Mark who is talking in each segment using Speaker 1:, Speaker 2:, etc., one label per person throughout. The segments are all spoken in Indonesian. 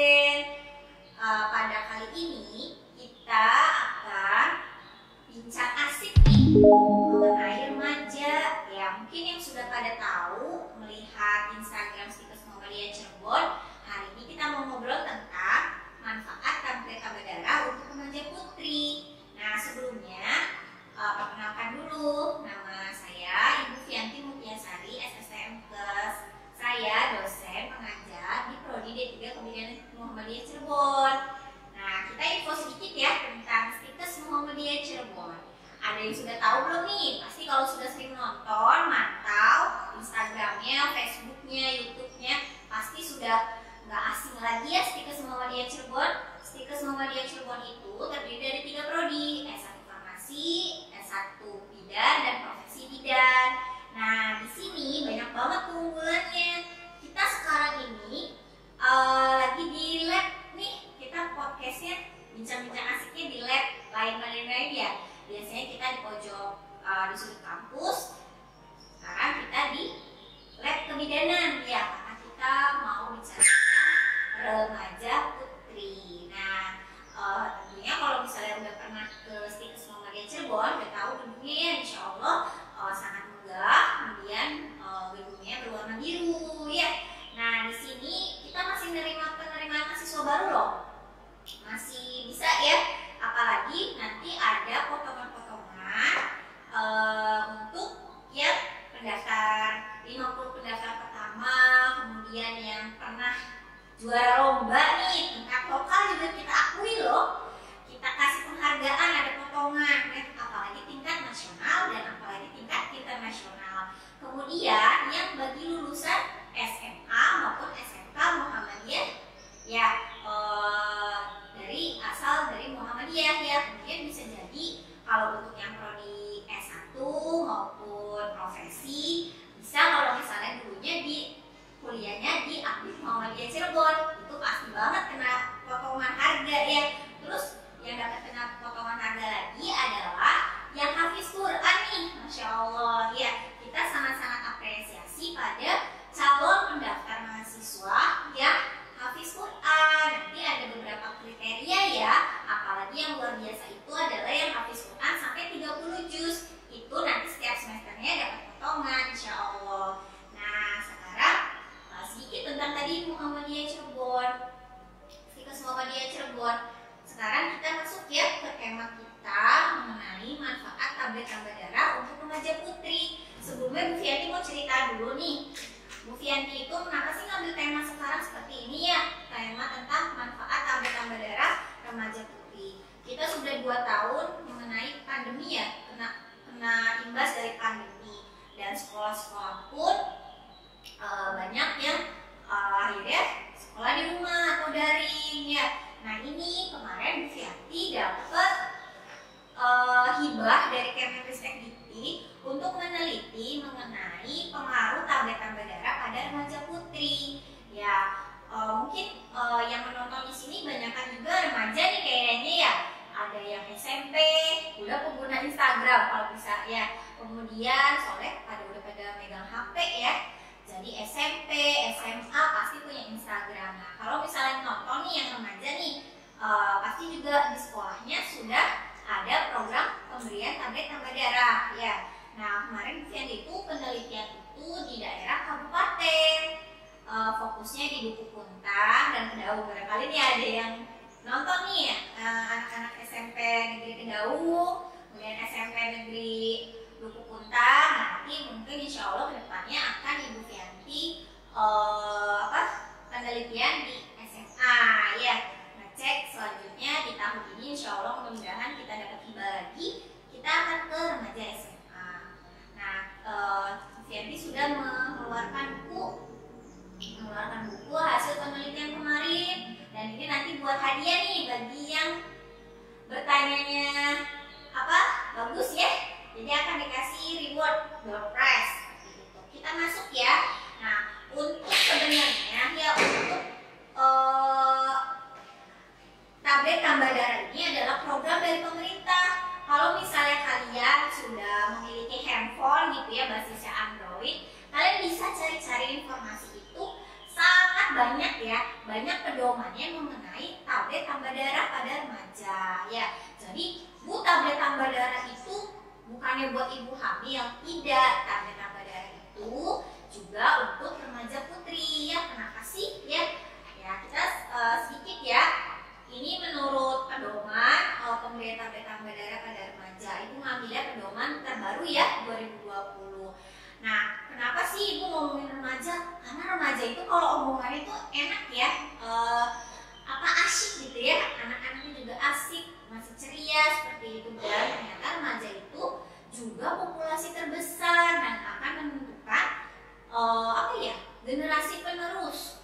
Speaker 1: dosen. Pada kali ini kita akan bincang asik nih mengenai remaja. Ya, mungkin yang sudah pada tahu melihat Instagram Stikes Muhammadiyah Cirebon, hari ini kita mau ngobrol tentang manfaat tablet tambah darah untuk remaja putri. Nah, sebelumnya perkenalkan dulu, nama saya Ibu Fianti Mutiasari, SSTM Plus. Saya dosen pengajar di Prodi D3 Kebidanan Muhammadiyah Cirebon. Nah, kita info sedikit ya tentang Stikes Muhammadiyah Cirebon. Ada yang sudah tahu belum nih? Pasti kalau sudah sering nonton, mantau Instagramnya, Facebooknya, YouTube-nya, pasti sudah nggak asing lagi ya Stikes Muhammadiyah Cirebon. Stikes Muhammadiyah Cirebon itu terdiri dari 3 prodi, S1 Farmasi, S1 Bidan, dan Profesi Bidan. Nah, di sini banyak banget keunggulannya. Kita sekarang ini lagi di lab nih. Kita podcastnya bincang-bincang asiknya di lab lain ya. Biasanya kita di pojok di sudut kampus. Sekarang kita di lab kebidanan ya, karena kita mau bicara remaja putri. Nah, tentunya kalau misalnya udah pernah ke Stikes Muhammadiyah Cirebon, udah tahu gedungnya ya, insya Allah sangat megah. Kemudian gedungnya berwarna biru ya. Nah, di sini kita masih menerima penerimaan mahasiswa baru loh. Masih bisa ya. Apalagi nanti ada potongan-potongan untuk yang pendaftar 50 pendaftar pertama, kemudian yang pernah juara lomba nih tingkat lokal juga kita akui loh. Kita kasih penghargaan, ada potongan, apalagi tingkat nasional dan apalagi tingkat internasional. Kemudian yang bagi lulusan SMA maupun SMK Muhammadiyah ya, dari Muhammadiyah ya. Kemudian bisa jadi kalau untuk yang prodi S1 maupun profesi, bisa kalau misalnya dulunya di kuliahnya di Aktif Muhammadiyah Cirebon, itu pasti banget kena potongan harga ya. Terus yang dapat kena potongan harga lagi adalah yang hafiz Quran nih, Masya Allah ya. Kita sangat-sangat apresiasi pada calon pendaftar mahasiswa yang hafiz Quran. Nanti ada beberapa kriteria ya, apalagi yang luar biasa itu adalah yang hafiz Quran sampai 30 juz. Itu nanti setiap semesternya dapat potongan, Insya Allah. Nah, sekarang sedikit tentang tadi Muhammadiyah Cirebon, Stikes Muhammadiyah Cirebon. Sekarang kita masuk ya ke tema kita mengenai manfaat tablet tambah darah untuk remaja putri. Sebelumnya Bu Fianti mau cerita dulu nih. Bu Fianti itu kenapa sih ngambil tema sekarang seperti ini ya? Tema tentang manfaat tablet tambah darah remaja putri. Kita sudah 2 tahun mengenai pandemi ya, kena imbas dari pandemi. Dan sekolah-sekolah pun banyak yang akhirnya sekolah di rumah atau daring ya. Nah, ini kemarin Bu Fianti dapat hibah dari Kemenristek Dikti untuk meneliti mengenai pengaruh tablet tambah darah pada remaja putri. Ya, mungkin yang menonton di sini banyakkan juga remaja nih kayaknya ya. Ada yang SMP, udah pengguna Instagram kalau bisa ya. Kemudian soalnya udah pada megang HP ya. Jadi SMP, SMA pasti punya Instagram. Nah, kalau misalnya nonton nih yang remaja nih, pasti juga di sekolahnya sudah ada program pemberian tablet tambah darah ya. Nah, kemarin itu penelitian itu di daerah kabupaten, fokusnya di Duku Puntang dan Kedaung. Barangkali nih ada yang nonton nih ya, anak-anak SMP Negeri Kedaung, kemudian SMP Negeri Duku Puntang. Nanti mungkin insya Allah kedepannya akan Ibu Fianti penelitian di SMA ya. Ngecek selanjutnya di tahun ini insya Allah mudah-mudahan kita dapat hibah lagi, kita akan ke remaja SMA. Nah, Ibu Fianti sudah mengeluarkan buku hasil penelitian kemarin, dan ini nanti buat hadiah nih bagi yang bertanyanya bagus ya. Jadi akan dikasih reward door prize gitu. Kita masuk ya. Nah, untuk sebenarnya ya untuk tablet tambah darah ini adalah program dari pemerintah. Kalau misalnya kalian sudah memiliki handphone gitu ya basisnya Android, kalian bisa cari-cari informasi itu sangat banyak pedomannya mengenai tablet tambah darah pada remaja ya. Jadi Bu, tablet tambah darah itu bukannya buat ibu hamil, tidak. Tablet tambah darah itu juga untuk remaja putri ya. Kenapa sih ya? Ya kita sedikit ya. Ini menurut pedoman pemberian tablet tambah darah pada remaja. Ibu ngambilnya pedoman terbaru ya 2020. Nah, kenapa sih ibu ngomongin remaja? Karena remaja itu kalau omongannya itu enak ya, asyik gitu ya. Anak-anaknya juga asik, masih ceria seperti itu. Dan ternyata remaja itu juga populasi terbesar dan akan menentukan generasi penerus.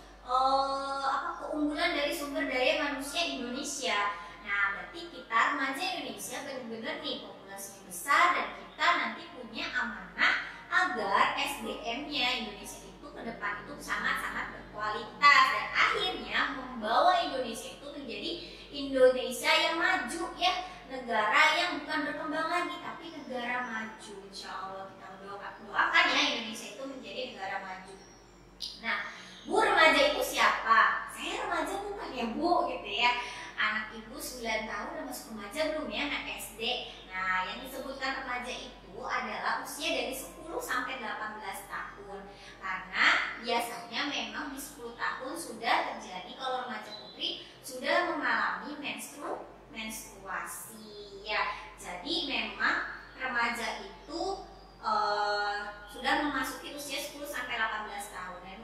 Speaker 1: Keunggulan dari sumber daya manusia Indonesia. Nah, berarti kita remaja Indonesia benar-benar nih populasinya besar dan kita nanti punya amanah agar SDM-nya Indonesia itu ke depan itu sangat-sangat berkualitas dan akhirnya membawa Indonesia itu menjadi Indonesia yang maju ya, negara yang bukan berkembang lagi tapi negara maju. Insya Allah kita doakan ya Indonesia itu menjadi negara maju. Nah, Bu, remaja itu siapa? Saya remaja bukan ya Bu gitu ya. Anak ibu 9 tahun udah masuk remaja belum ya, anak SD. Nah, yang disebutkan remaja itu adalah usia dari 10 sampai 18 tahun. Karena biasanya memang di 10 tahun sudah terjadi kalau remaja putri sudah mengalami menstruasi ya. Jadi memang remaja itu sudah memasuki usia 10 sampai 18 tahun. Dan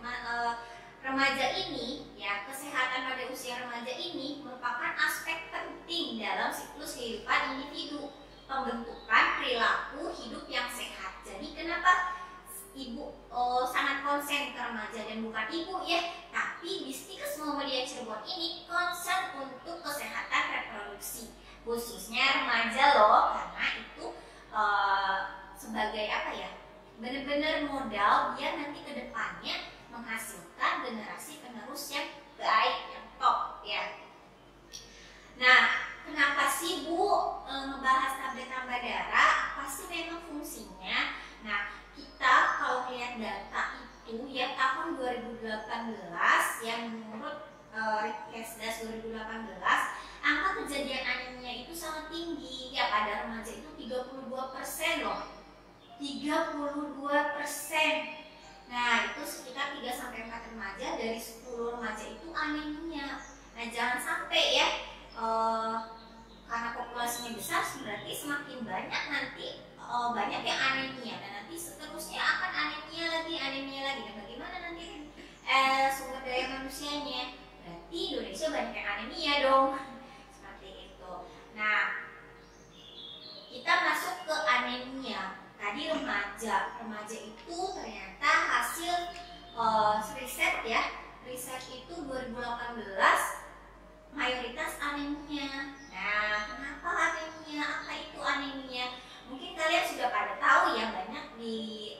Speaker 1: remaja ini ya, kesehatan pada usia remaja ini merupakan aspek penting dalam siklus kehidupan individu, pembentukan perilaku hidup yang sehat. Jadi kenapa ibu sangat konsen ke remaja dan bukan ibu ya, tapi Distikes Muhammadiyah Cirebon ini konsen untuk kesehatan reproduksi, khususnya remaja loh, karena itu sebagai benar-benar modal biar nanti ke depannya menghasilkan generasi penerus yang baik, yang top ya. Nah, kenapa sih Bu ngebahas tablet tambah darah? Apa sih memang fungsinya? Nah, kita kalau lihat data itu ya tahun 2018 yang menurut Ritkesdas 2018 angka kejadian anemia itu sangat tinggi ya, pada remaja itu 32% loh. 32%. Nah, itu sekitar 3-4 remaja dari 10 remaja itu anemia. Nah, jangan sampai ya, karena populasinya besar berarti semakin banyak nanti banyak yang anemia dan nanti seterusnya akan anemia lagi. Dan bagaimana nanti sumber daya manusianya? Berarti Indonesia banyak yang anemia dong. Seperti itu. Nah, kita masuk ke anemia. Tadi remaja itu ternyata hasil riset ya. Riset itu 2018 mayoritas anemia. Nah, kenapa anemia? Apa itu anemia? Mungkin kalian sudah pada tahu ya, banyak di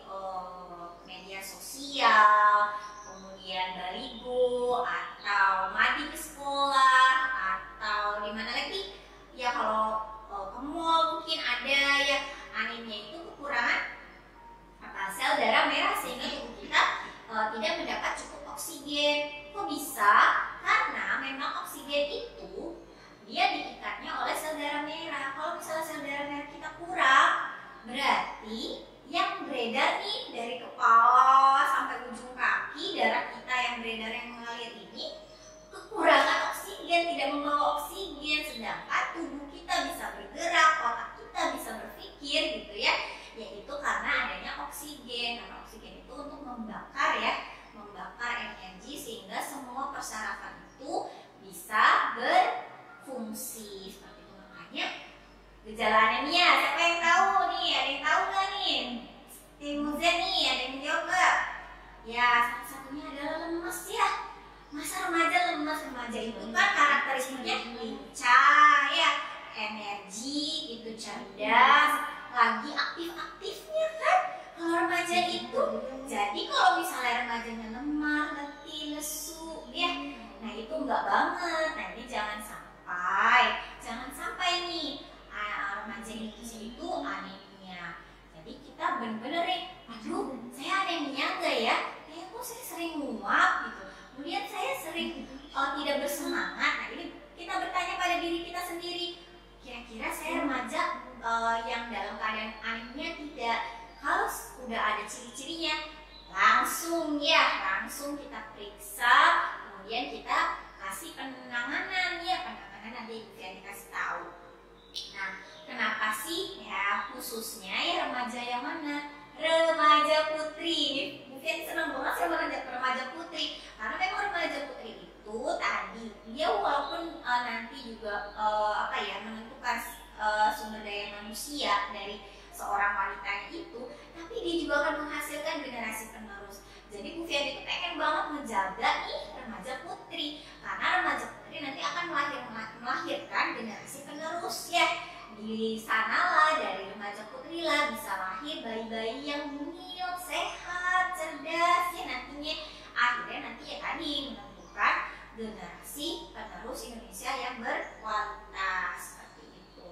Speaker 1: media sosial, kemudian baligo atau madi ke sekolah atau di mana lagi? Ya kalau ke mall mungkin ada ya. Anemia itu kekurangan sel darah merah sehingga tubuh kita tidak mendapat cukup oksigen. Kok bisa? Karena memang oksigen itu dia diikatnya oleh sel darah merah. Kalau misalnya sel darah merah kita kurang, berarti yang beredar nih dari kepala sampai ujung kaki, darah kita yang beredar yang mengalir ini kekurangan oksigen, tidak membawa oksigen, sedangkan tubuh kita bisa bergerak, otak kita bisa berpikir gitu ya, yaitu karena adanya oksigen. Karena oksigen itu untuk membakar energi sehingga semua persyaratan itu bisa berfungsi seperti itu. Makanya gejala anemia, siapa yang tahu nih? Ada yang tahu nggak nih? Timuzen nih, ada yang jawab nggak? Ya, satu-satunya adalah lemas ya. Masa remaja lemas? Remaja itu kan karakteristiknya lincah ya, energi gitu, cerdas, lagi aktif-aktifnya kan kalau remaja itu. Jadi kalau misalnya remajanya lemah, letih, lesu ya, nah itu enggak banget. Nah, ini jangan sampai nih remaja itu anemia. Jadi kita bener-bener nih, aduh saya anemia enggak ya? Kok saya sering mual gitu. Kemudian saya yang dalam keadaan anemia tidak. Kalau udah ada ciri-cirinya, langsung kita periksa, kemudian kita kasih penanganan nanti Ibu kasih tahu. Nah, kenapa sih ya khususnya ya remaja yang mana? Remaja putri. Mungkin senang banget sama remaja putri karena memang remaja putri itu tadi dia walaupun nanti juga menentukan sumber daya manusia dari seorang wanita itu, tapi dia juga akan menghasilkan generasi penerus. Jadi Bu Fian itu pengen banget menjaga nih remaja putri karena remaja putri nanti akan melahirkan generasi penerus ya. Di sanalah dari remaja putri lah bisa lahir bayi-bayi yang mungil, sehat, cerdas ya nantinya akhirnya nanti ya tadi menentukan generasi penerus Indonesia yang berkualitas seperti itu.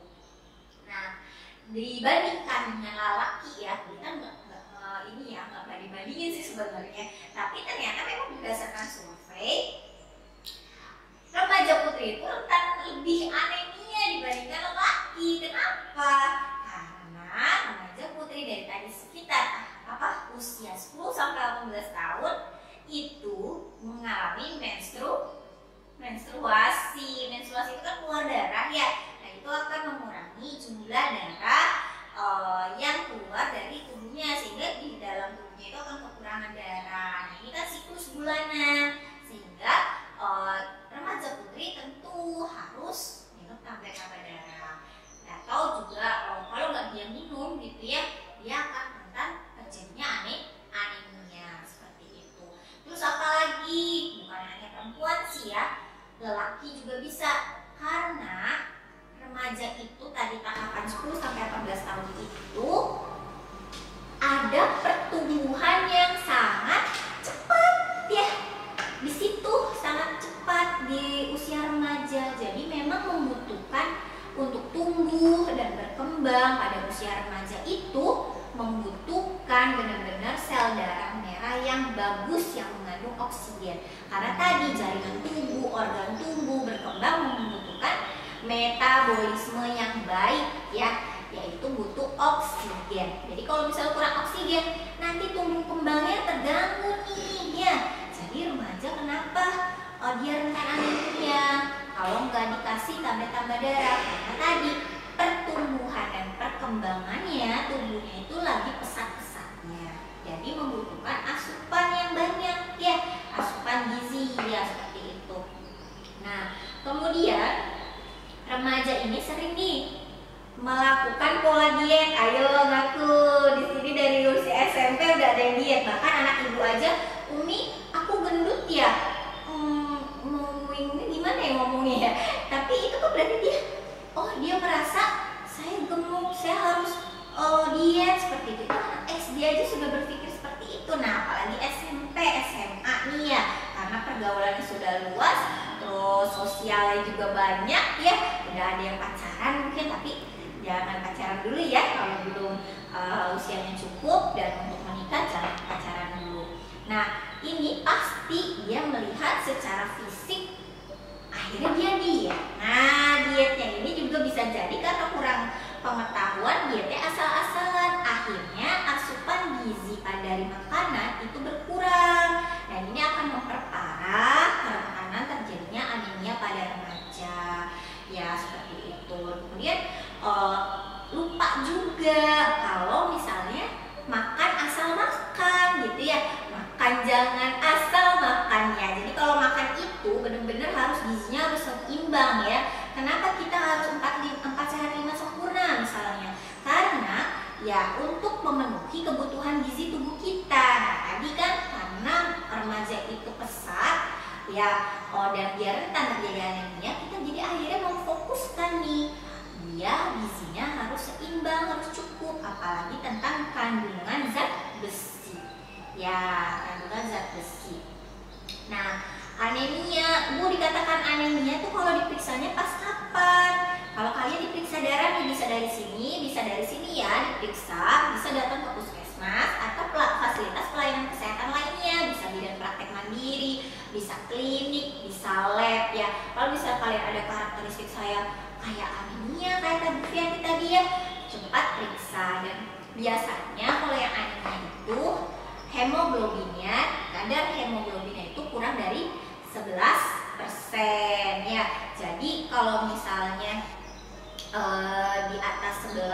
Speaker 1: Nah, dibandingkan dengan lelaki ya kita nggak dibandingin sih sebenarnya, tapi ternyata memang berdasarkan survei remaja putri itu rentan lebih anemia dibandingkan lelaki. Kenapa? Karena remaja putri dari tadi sekitar usia 10 sampai 18 tahun itu mengalami menstruasi. Menstruasi itu kan keluar darah ya. Nah, itu akan mengurangi jumlah darah yang keluar dari tubuhnya sehingga di dalam tubuhnya itu akan kekurangan darah. Nah, ini kan siklus bulanan sehingga remaja putri tentu harus minum tablet-tablet darah. Atau juga kalau nggak dia minum gitu ya, dia akan rentan terjadinya anemia seperti itu. Terus apalagi bukan hanya perempuan sih ya, lelaki juga bisa karena remaja itu tadi tahapan 10 sampai 18 tahun itu ada pertumbuhan yang sangat cepat ya. Di situ sangat cepat di usia remaja. Jadi memang membutuhkan untuk tumbuh dan berkembang pada usia remaja itu membutuhkan benar-benar sel darah merah yang bagus yang mengandung oksigen. Karena tadi jaringan tubuh, organ tubuh berkembang membutuhkan metabolisme yang baik ya, yaitu butuh oksigen. Jadi kalau misalnya kurang oksigen nanti tumbuh kembangnya terganggu nih ya. Jadi remaja kenapa dia rentan anemia kalau nggak dikasih tablet-tablet darah? Karena tadi pertumbuhan dan perkembangannya tubuhnya itu lagi pesat-pesatnya. Jadi membutuhkan asupan yang banyak ya, asupan gizi ya seperti itu. Nah, kemudian remaja ini sering nih melakukan pola diet. Ayo ngaku di sini dari usia SMP udah ada yang diet. Bahkan anak ibu aja, Umi aku gendut ya. Ini gimana ya ngomongnya ya? Tapi itu kok berarti dia merasa saya gemuk, saya harus diet seperti itu. Anak SD aja sudah berpikir seperti itu. Nah, apalagi SMP, SMA nih ya, karena pergaulannya sudah luas, terus sosialnya juga banyak ya. Udah ada yang pacaran mungkin, tapi jangan pacaran dulu ya kalau belum usianya cukup, dan untuk menikah jangan pacaran dulu. Nah, ini pasti dia melihat secara fisik, akhirnya dia diet. Nah, dietnya ini juga bisa jadi karena kurang pengetahuan, dietnya asal-asalan. Akhirnya asupan gizi dari makanan itu berkurang, dan ini akan memperparah kerawanan terjadinya anemia pada remaja ya seperti itu. Kemudian lupa juga kalau misalnya makan asal makan gitu ya, makan jangan asal makannya. Jadi kalau makan itu benar-benar harus gizinya harus seimbang ya. Kenapa kita harus 4 sehat 5 sempurna misalnya? Karena ya untuk memenuhi kebutuhan gizi tubuh kita. Nah, tadi kan karena remaja itu pesat ya, dan dia rentan terjadi anemia, kita jadi akhirnya memfokuskan nih dia gizinya harus seimbang, harus cukup, apalagi tentang kandungan zat besi ya, kandungan zat besi. Nah, anemia, Bu dikatakan anemia tuh kalau diperiksanya pas kapan? Kalau kalian diperiksa darah nih, bisa dari sini ya diperiksa, bisa datang ke puskesmas atau fasilitas pelayanan kesehatan lainnya, bisa bidan praktek mandiri, bisa klinik, bisa lab ya. Kalau misalnya kalian ada karakteristik saya kayak anemia, kayak tadi ya, cepat periksa. Dan biasanya kalau yang anemia itu hemoglobinnya, kadar hemoglobinnya itu kurang dari 11% ya. Jadi kalau misalnya di atas 11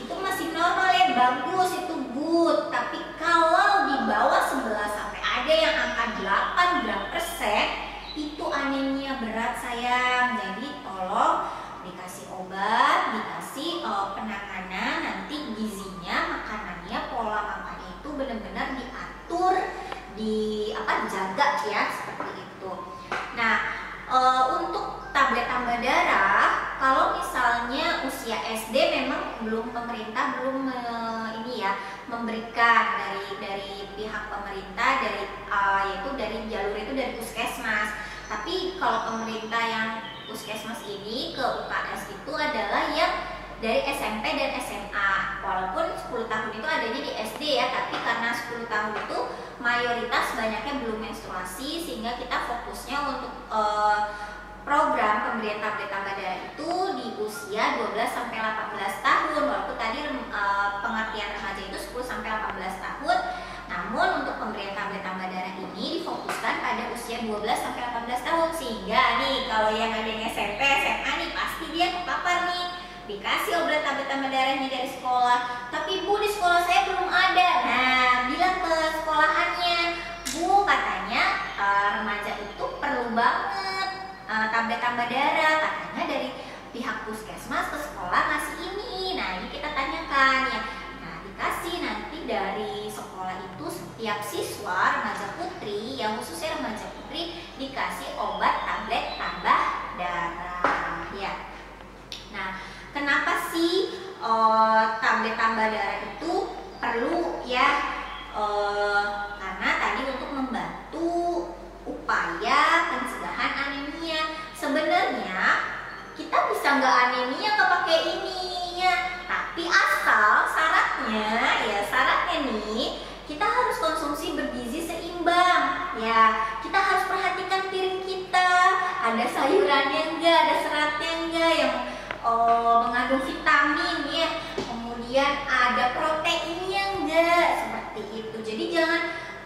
Speaker 1: itu masih normal ya, bagus, itu good. Tapi kalau di bawah 11 sampai ada yang angka 8% itu anemia berat sayang. Jadi tolong dikasih obat, dikasih penanganan, nanti gizinya, makanannya, pola makannya itu benar-benar diatur, dijaga ya, seperti itu. Nah, untuk tablet tambah darah, kalau misalnya usia SD memang pemerintah belum memberikan dari pihak pemerintah, yaitu dari jalur itu dari puskesmas. Tapi kalau pemerintah yang puskesmas ini ke UKS itu adalah yang dari SMP dan SMA. Walaupun 10 tahun itu adanya di SD ya, tapi karena 10 tahun itu mayoritas banyaknya belum menstruasi, sehingga kita fokusnya untuk program pemberian tablet tambah darah itu di usia 12 sampai 18 tahun. Walaupun tadi pengertian remaja itu 10 sampai 18 tahun, namun untuk pemberian tablet tambah darah ini difokuskan pada usia 12 sampai 18 tahun. Sehingga nih kalau yang ada yang SMP, SMA nih pasti dia kepapar nih, dikasih obat tablet tambah darahnya dari sekolah. Tapi Bu, di sekolah saya belum ada. Nah, bilang ke sekolahannya, Bu, katanya remaja itu perlu banget tablet tambah darah. Katanya dari pihak puskesmas ke sekolah ngasih ini. Nah, ini kita tanyakan ya. Nah, dikasih nanti dari sekolah itu setiap siswa remaja putri, yang khususnya remaja putri, dikasih obat tablet tambah darah ya. Nah, kenapa sih tablet tambah darah itu perlu ya? Karena tadi untuk membantu upaya pencegahan anemia. Sebenarnya kita bisa nggak anemia nggak pakai ini ya, tapi asal syaratnya nih kita harus konsumsi bergizi seimbang ya. Kita harus perhatikan piring kita, ada sayurannya enggak, ada seratnya enggak, yang mengandung vitamin ya, kemudian ada proteinnya enggak, seperti itu. Jadi jangan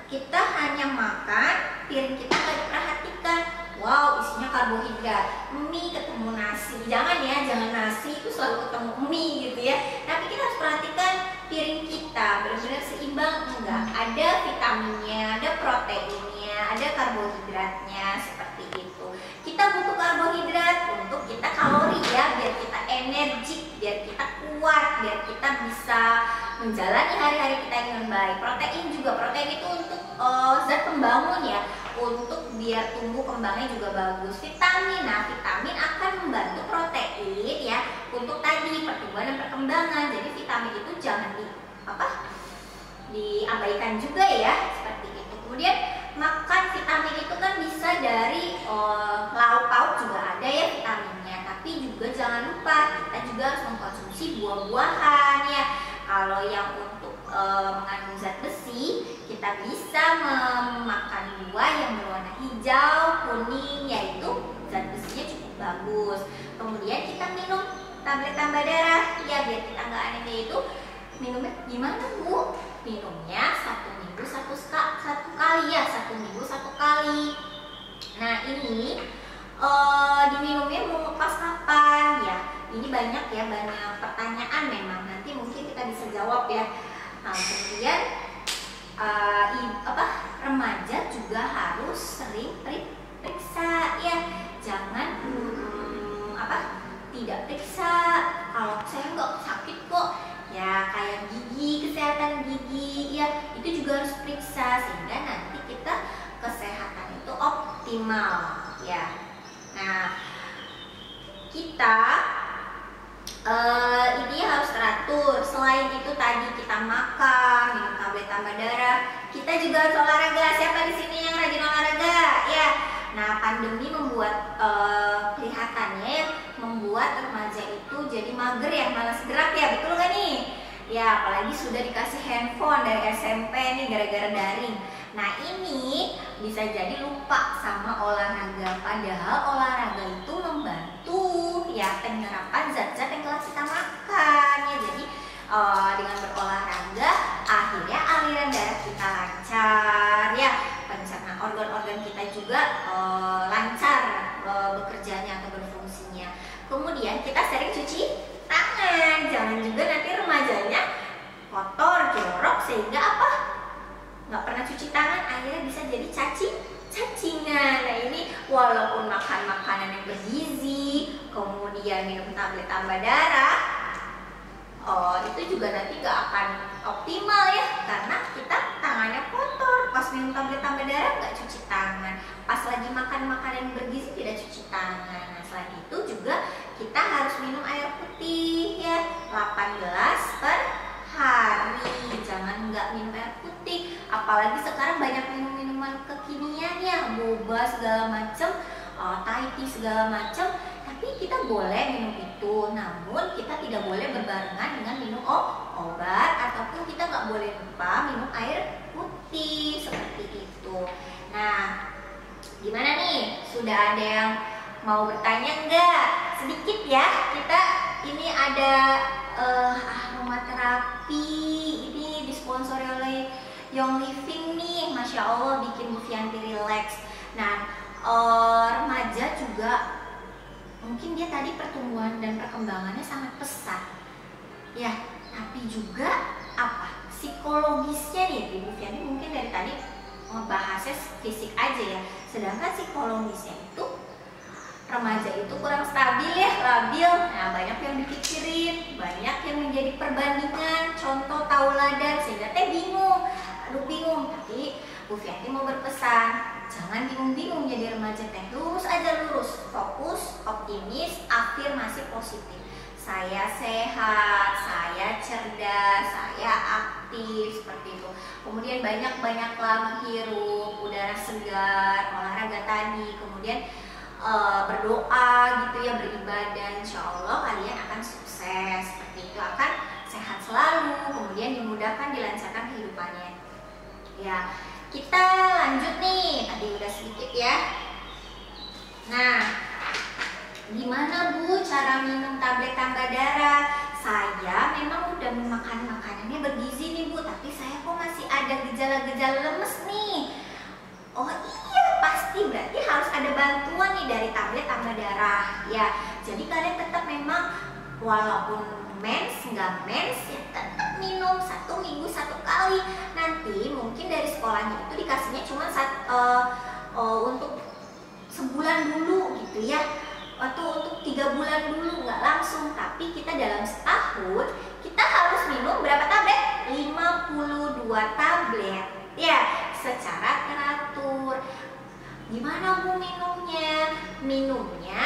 Speaker 1: kita hanya makan, piring kita nggak diperhatikan. Wow, isinya karbohidrat, mie ketemu nasi. Jangan nasi itu selalu ketemu mie gitu ya. Tapi kita harus perhatikan piring kita benar-benar seimbang enggak, ada vitaminnya, ada proteinnya, ada karbohidratnya, seperti itu. Kita butuh karbohidrat untuk kita kalori ya, biar kita energik, biar kita kuat, biar kita bisa menjalani hari-hari kita dengan baik. Protein itu untuk zat pembangun ya, untuk biar tumbuh kembangnya juga bagus. Vitamin akan membantu protein ya untuk tadi pertumbuhan dan perkembangan. Jadi vitamin itu jangan diabaikan juga ya, seperti itu. Kemudian makan vitamin itu kan bisa dari lauk pauk juga ada ya vitaminnya, tapi juga jangan lupa kita juga harus mengkonsumsi buah-buahan ya. Kalau yang untuk mengandung zat besi, kita bisa memakan buah yang berwarna hijau, kuning, yaitu zat besinya cukup bagus. Kemudian kita minum tablet tambah darah ya, biar kita nggak anemia. Itu minumnya gimana Bu? Minumnya 1 minggu satu kali ya, 1 minggu 1 kali. Nah, ini diminumnya mau pas kapan ya? Ini banyak pertanyaan memang. Nanti mungkin kita bisa jawab ya. Nah, kemudian remaja juga harus sering periksa ya. Jangan tidak periksa. Kalau saya nggak sakit kok ya, kayak gigi, kesehatan gigi ya, itu juga harus periksa sehingga nanti kita kesehatan itu optimal ya. Nah, kita ini harus teratur. Selain itu tadi kita makan, minum tablet tambah darah, kita juga harus olahraga. Siapa di sini yang rajin olahraga ya? Nah, pandemi membuat kelihatannya membuat remaja itu jadi mager ya, malas gerak ya, betul gak nih? Ya, apalagi sudah dikasih handphone dari SMP nih gara-gara daring. Nah, ini bisa jadi lupa sama olahraga. Padahal olahraga itu membantu ya penyerapan zat-zat yang telah kita makan bekerjanya atau berfungsinya. Kemudian kita sering cuci tangan, jangan juga nanti remajanya kotor, jorok sehingga apa? Nggak pernah cuci tangan, akhirnya bisa jadi cacingan. Nah ini walaupun makan makanan yang bergizi, kemudian minum tablet tambah darah, itu juga nanti nggak akan optimal ya, karena kita tangannya kotor. Pas minum tablet tambah darah nggak cuci tangan, pas lagi makan makanan yang bergizi tidak cuci tangan. Nah selain itu juga kita harus minum air putih ya, 8 gelas per hari. Jangan nggak minum air putih, apalagi sekarang banyak minuman kekinian ya, boba segala macem, Thai tea segala macem. Tapi kita boleh minum itu, namun kita tidak boleh berbarengan dengan minum obat, ataupun kita nggak boleh lupa minum air putih seperti itu. Nah, gimana nih? Sudah ada yang mau bertanya nggak? Sedikit ya, kita ini ada aromaterapi, ini disponsori oleh Young Living nih, Masya Allah bikin Bu Fianti relax. Nah, remaja juga mungkin dia tadi pertumbuhan dan perkembangannya sangat pesat ya, tapi juga apa psikologisnya nih, Ibu Fianti mungkin dari tadi ngebahasnya fisik aja ya, sedangkan psikologisnya itu remaja itu kurang stabil ya, labil. Nah banyak yang dipikirin, banyak yang menjadi perbandingan, contoh tauladan, sehingga teh bingung, bingung. Tapi Bu Fianti mau berpesan, jangan bingung-bingung jadi remaja teh, lurus aja, lurus, fokus, optimis, afirmasi positif. Saya sehat, saya cerdas, saya aktif, seperti itu. Kemudian banyak-banyaklah menghirup udara segar, olahraga tadi, kemudian berdoa gitu ya, beribadah. Insya Allah kalian akan sukses, seperti itu, akan sehat selalu, kemudian dimudahkan, dilancarkan kehidupannya. Ya, kita lanjut nih, tadi udah sedikit ya. Nah, gimana Bu cara minum tablet tambah darah? Saya memang udah makan makanannya bergizi nih Bu, tapi saya kok masih ada gejala-gejala lemes nih. Oh iya, pasti berarti harus ada bantuan nih dari tablet tambah darah ya. Jadi kalian tetap memang walaupun mens nggak mens ya tetap minum 1 minggu 1 kali. Nanti mungkin dari sekolahnya itu dikasihnya cuma untuk sebulan dulu gitu ya, atau untuk 3 bulan dulu, nggak langsung. Tapi kita dalam setahun kita harus minum berapa tablet? 52 tablet ya, secara teratur. Gimana Bu minumnya? Minumnya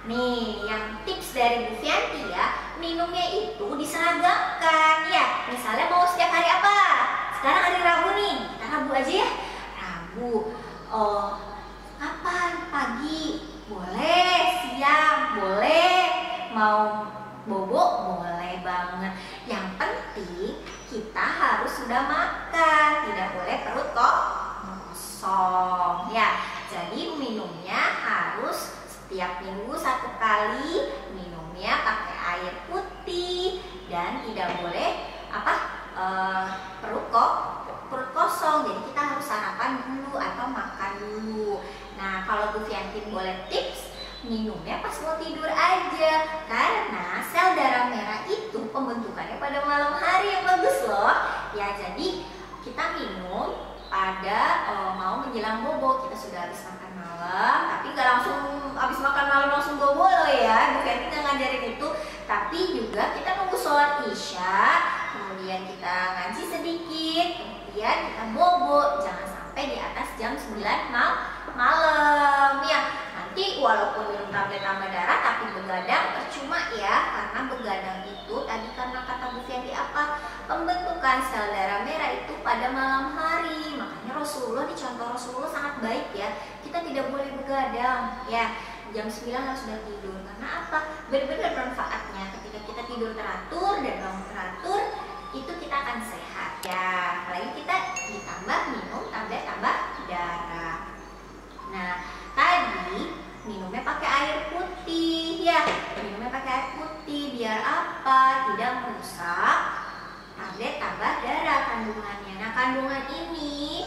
Speaker 1: nih, yang tips dari Bu Fianti ya, minumnya itu diseragamkan ya. Misalnya mau setiap hari apa? Sekarang hari Rabu nih, kita Rabu aja ya. Rabu, kapan? Pagi boleh, siang boleh, mau bobo boleh banget. Yang penting kita harus sudah makan, tidak boleh perut kosong ya. Jadi minumnya harus setiap minggu 1 kali, minumnya pakai air putih dan tidak boleh perut kosong. Jadi kita harus sarapan dulu atau makan dulu. Nah kalau Bu Fianti boleh tips, minumnya pas mau tidur aja, karena sel darah merah itu pembentukannya pada malam hari yang bagus loh ya. Jadi kita minum pada mau menjelang bobo. Kita sudah habis makan malam, tapi nggak langsung habis makan malam langsung bobo loh ya, Bu Fianti nggak ngajarin itu. Tapi juga kita nunggu sholat isya, kemudian kita ngaji sedikit, kemudian kita bobo. Jangan sampai di atas jam 9 malam ya. Nanti walaupun minum tablet tambah darah tapi begadang percuma ya, karena begadang itu tadi karena kata Bu Fianti apa, pembentukan sel darah merah itu pada malam hari. Makanya Rasulullah, di contoh Rasulullah sangat baik ya, kita tidak boleh begadang ya, jam 9 harus sudah tidur. Karena apa? Benar-benar manfaatnya ketika kita tidur teratur dan bangun teratur, itu kita akan sehat ya. Apalagi kita ditambah minum tablet tambah darah. Nah tadi minumnya pakai air putih ya, minumnya pakai air putih biar apa? Tidak merusak tablet tambah darah kandungannya. Nah kandungan ini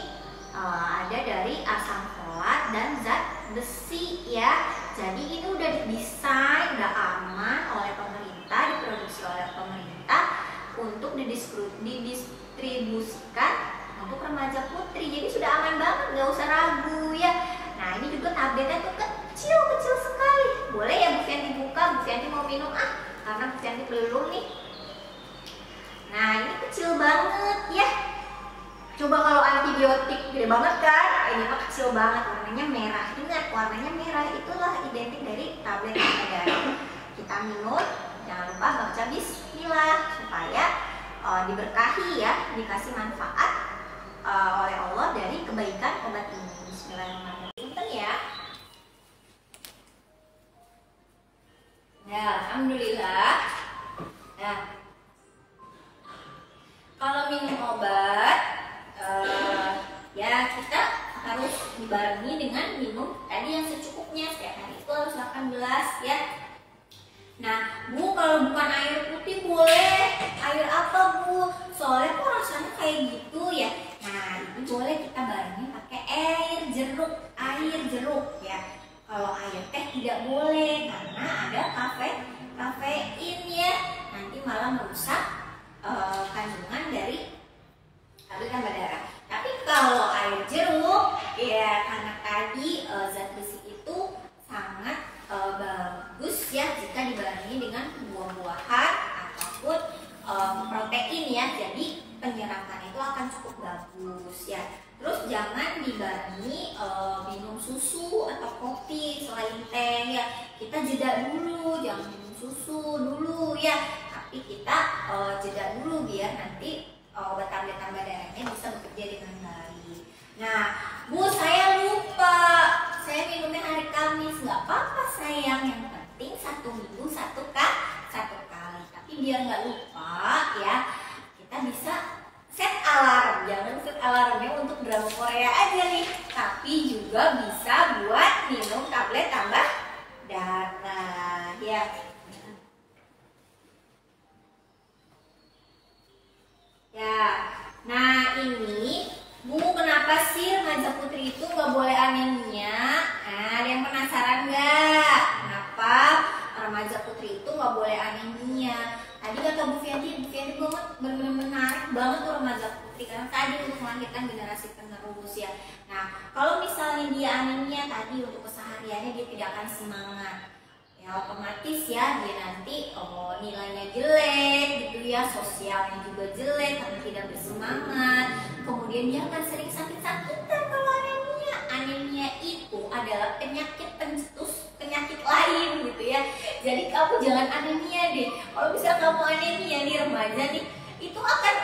Speaker 1: ada dari asam folat dan zat besi ya. Jadi ini udah didesain, udah aman oleh pemerintah, diproduksi oleh pemerintah untuk didistribusikan untuk remaja putri. Jadi sudah aman banget, nggak usah ragu ya. Nah ini juga tabletnya tuh kecil sekali. Boleh ya Bu Fianti buka, Bu Fianti mau minum karena Bu Fianti belum nih. Nah ini kecil banget ya. Coba kalau antibiotik gede banget kan, ini mah kecil banget, warnanya merah. Ingat, warnanya merah itulah identik dari tablet darah. Kita minum, jangan lupa baca bismillah supaya diberkahi ya, dikasih manfaat oleh Allah dari kebaikan obat ini. Bismillahirrahmanirrahim. Pinter ya. Nah, alhamdulillah. Nah, kalau minum obat, ya kita harus dibarengi dengan minum tadi yang secukupnya. Setiap hari itu harus 8 gelas ya. Nah Bu, kalau bukan air putih boleh air apa Bu? Soalnya kok rasanya kayak gitu ya. Nah ini boleh kita barengin pakai air jeruk ya. Kalau air teh tidak boleh karena ada kafein ya, nanti malah merusak kandungan dari tablet tambah darah. Tapi kalau air jeruk ya, karena tadi zat besi itu sangat bagus ya jika dibarengi dengan buah-buahan ataupun protein ya, jadi penyerapan itu akan cukup bagus ya. Terus jangan dibarengi minum susu atau kopi selain teh ya. Kita jeda dulu, jangan minum susu dulu ya, tapi kita jeda dulu biar nanti obat tablet tambah darahnya bisa bekerja dengan baik. Nah Bu, saya lupa, saya minumnya hari Kamis. Nggak apa-apa sayang, yang penting 1 minggu 1 kali. Tapi biar nggak lupa ya, kita bisa set alarm. Jangan set alarmnya untuk drama Korea aja nih, tapi juga bisa buat minum tablet tambah darah ya. Ya, nah ini Bu, kenapa sih remaja putri itu nggak boleh anemia? Nah, ada yang penasaran nggak? Kenapa remaja putri itu nggak boleh anemia? Tadi kata Bu Fianti banget, benar-benar menarik banget tuh remaja putri karena tadi untuk melahirkan generasi penerus ya. Nah, kalau misalnya dia anemia tadi untuk kesehariannya dia tidak akan semangat. Ya otomatis ya dia nanti nilainya jelek gitu ya, sosialnya juga jelek karena tidak bersemangat. Kemudian dia akan sering sakit-sakitan kalau anemia. Anemia itu adalah penyakit pencetus penyakit lain gitu ya. Jadi kamu jangan anemia deh. Kalau bisa kamu anemia nih remaja nih, itu akan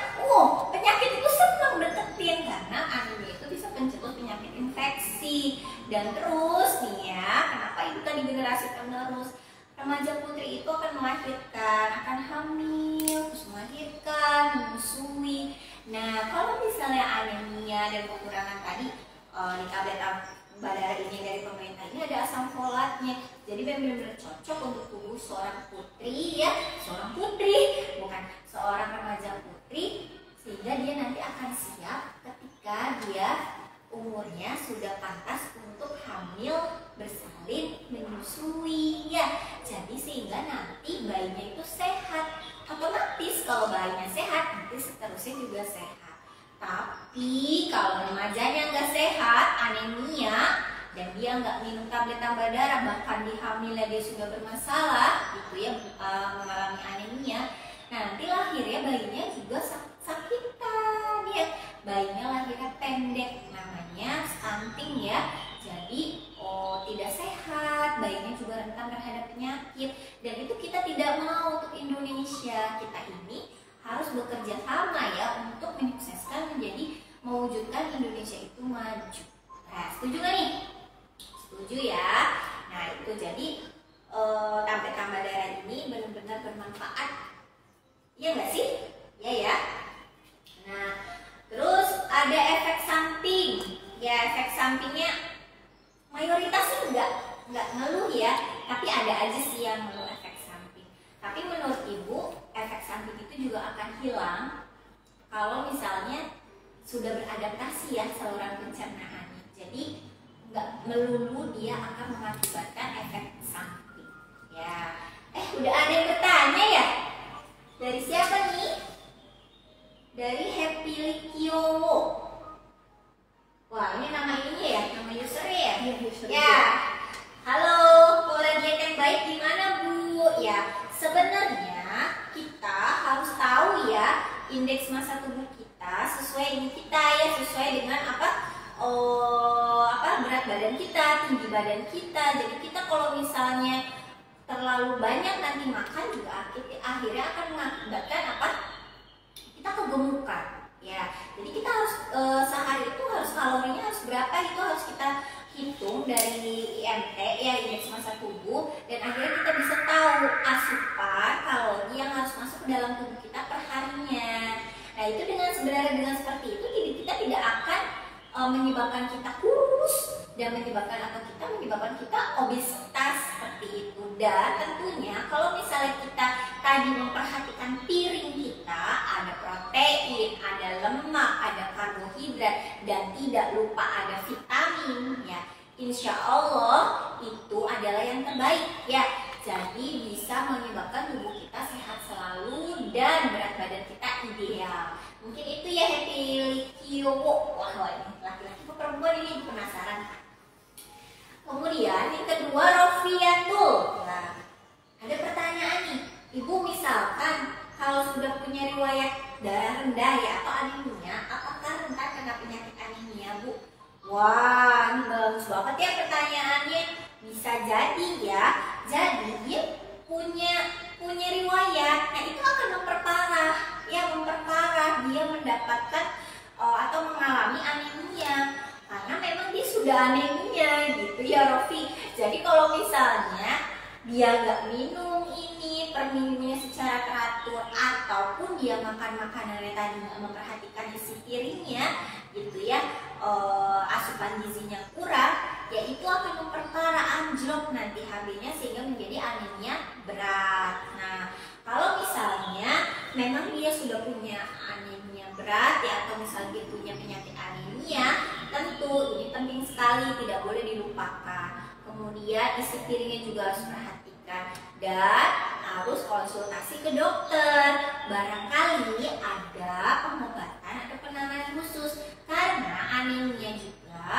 Speaker 1: penyakit itu senang deketin karena anemia itu bisa pencetus penyakit infeksi. Dan terus nih ya, kenapa itu tadi generasi penerus? Remaja putri itu akan melahirkan, akan hamil, terus melahirkan, menyusui. Nah, kalau misalnya anemia dan kekurangan tadi di tablet tambah darah ini dari pemerintah ini ada asam folatnya. Jadi benar-benar cocok untuk tubuh seorang putri ya, seorang putri, bukan seorang remaja putri, sehingga dia nanti akan siap ketika dia umurnya sudah pantas untuk hamil, bersalin, menyusui ya. Jadi sehingga nanti bayinya itu sehat. Otomatis kalau bayinya sehat, nanti seterusnya juga sehat. Tapi kalau remajanya nggak sehat, anemia, dan dia nggak minum tablet tambah darah, bahkan di hamilnya dia sudah bermasalah, gitu ya, mengalami anemia. Nah nanti lahirnya bayinya juga sakitan ya. Bayinya lahirnya pendek, namanya stunting ya. Jadi tidak sehat, bayinya juga rentan terhadap penyakit. Dan itu kita tidak mau untuk Indonesia. Kita ini harus bekerja sama ya untuk menyukseskan menjadi mewujudkan Indonesia itu maju. Nah, setuju gak nih? Setuju ya. Nah itu jadi tablet tambah darah ini benar-benar bermanfaat. Iya nggak sih? Iya ya. Nah terus ada efek samping. Ya efek sampingnya mayoritas sih nggak ngeluh ya, tapi ada aja sih yang ngeluh efek samping. Tapi menurut Ibu efek samping itu juga akan hilang kalau misalnya sudah beradaptasi ya saluran pencernaannya. Jadi nggak melulu dia akan mengakibatkan efek Udah ada yang bertanya ya? Dari siapa nih? Dari Happy Likiowo. Wah, ini nama ininya ya, nama usernya ya?
Speaker 2: Iya, user.
Speaker 1: Ya. Halo, kolagen yang baik gimana Bu? Ya, sebenarnya kita harus tahu ya indeks massa tubuh kita sesuai ini kita ya, sesuai dengan berat badan kita, tinggi badan kita. Jadi kita kalau misalnya terlalu banyak nanti makan juga akhirnya akan mengakibatkan kita kegemukan ya. Jadi kita harus sehari itu harus kalorinya harus berapa, itu harus kita hitung dari IMT ya, indeks massa tubuh, dan akhirnya kita bisa tahu asupan kalori yang harus masuk ke dalam tubuh kita per harinya. Nah, itu sebenarnya dengan seperti itu kita tidak akan menyebabkan kita kurus dan menyebabkan kita obesitas seperti itu. Dan tentunya kalau misalnya kita tadi memperhatikan piring kita, ada protein, ada lemak, ada karbohidrat, dan tidak lupa ada vitamin ya, insya Allah itu adalah yang terbaik ya. Jadi bisa menyebabkan tubuh kita sehat selalu dan berat badan kita ideal. Mungkin itu ya Happy Likiowo. Wah, ini laki-laki atau perempuan ini penasaran. Kemudian yang kedua Rofiatul. Nah, ada pertanyaan nih, Ibu, misalkan kalau sudah punya riwayat darah rendah ya atau anemia, apakah rentan kena penyakit anemia, Bu? Wah, ini bagus banget ya pertanyaannya. Bisa jadi ya. Jadi dia punya riwayat. Nah, itu akan memperparah dia mendapatkan atau mengalami anemia karena memang dia sudah anemia gitu ya Rofi. Jadi kalau misalnya dia nggak minum ini per minumnya secara teratur, ataupun dia makan makanannya tadi nggak memperhatikan isi piringnya gitu ya, asupan gizinya kurang, ya itu akan memperparah, anjlok nanti HB-nya sehingga menjadi anemia berat. Nah, kalau misalnya memang dia sudah punya anemia berat ya, atau misalnya dia punya penyakit anemia, tentu ini penting sekali, tidak boleh dilupakan. Kemudian isi piringnya juga harus perhatikan dan harus konsultasi ke dokter. Barangkali ada pengobatan atau penanganan khusus, karena anemia juga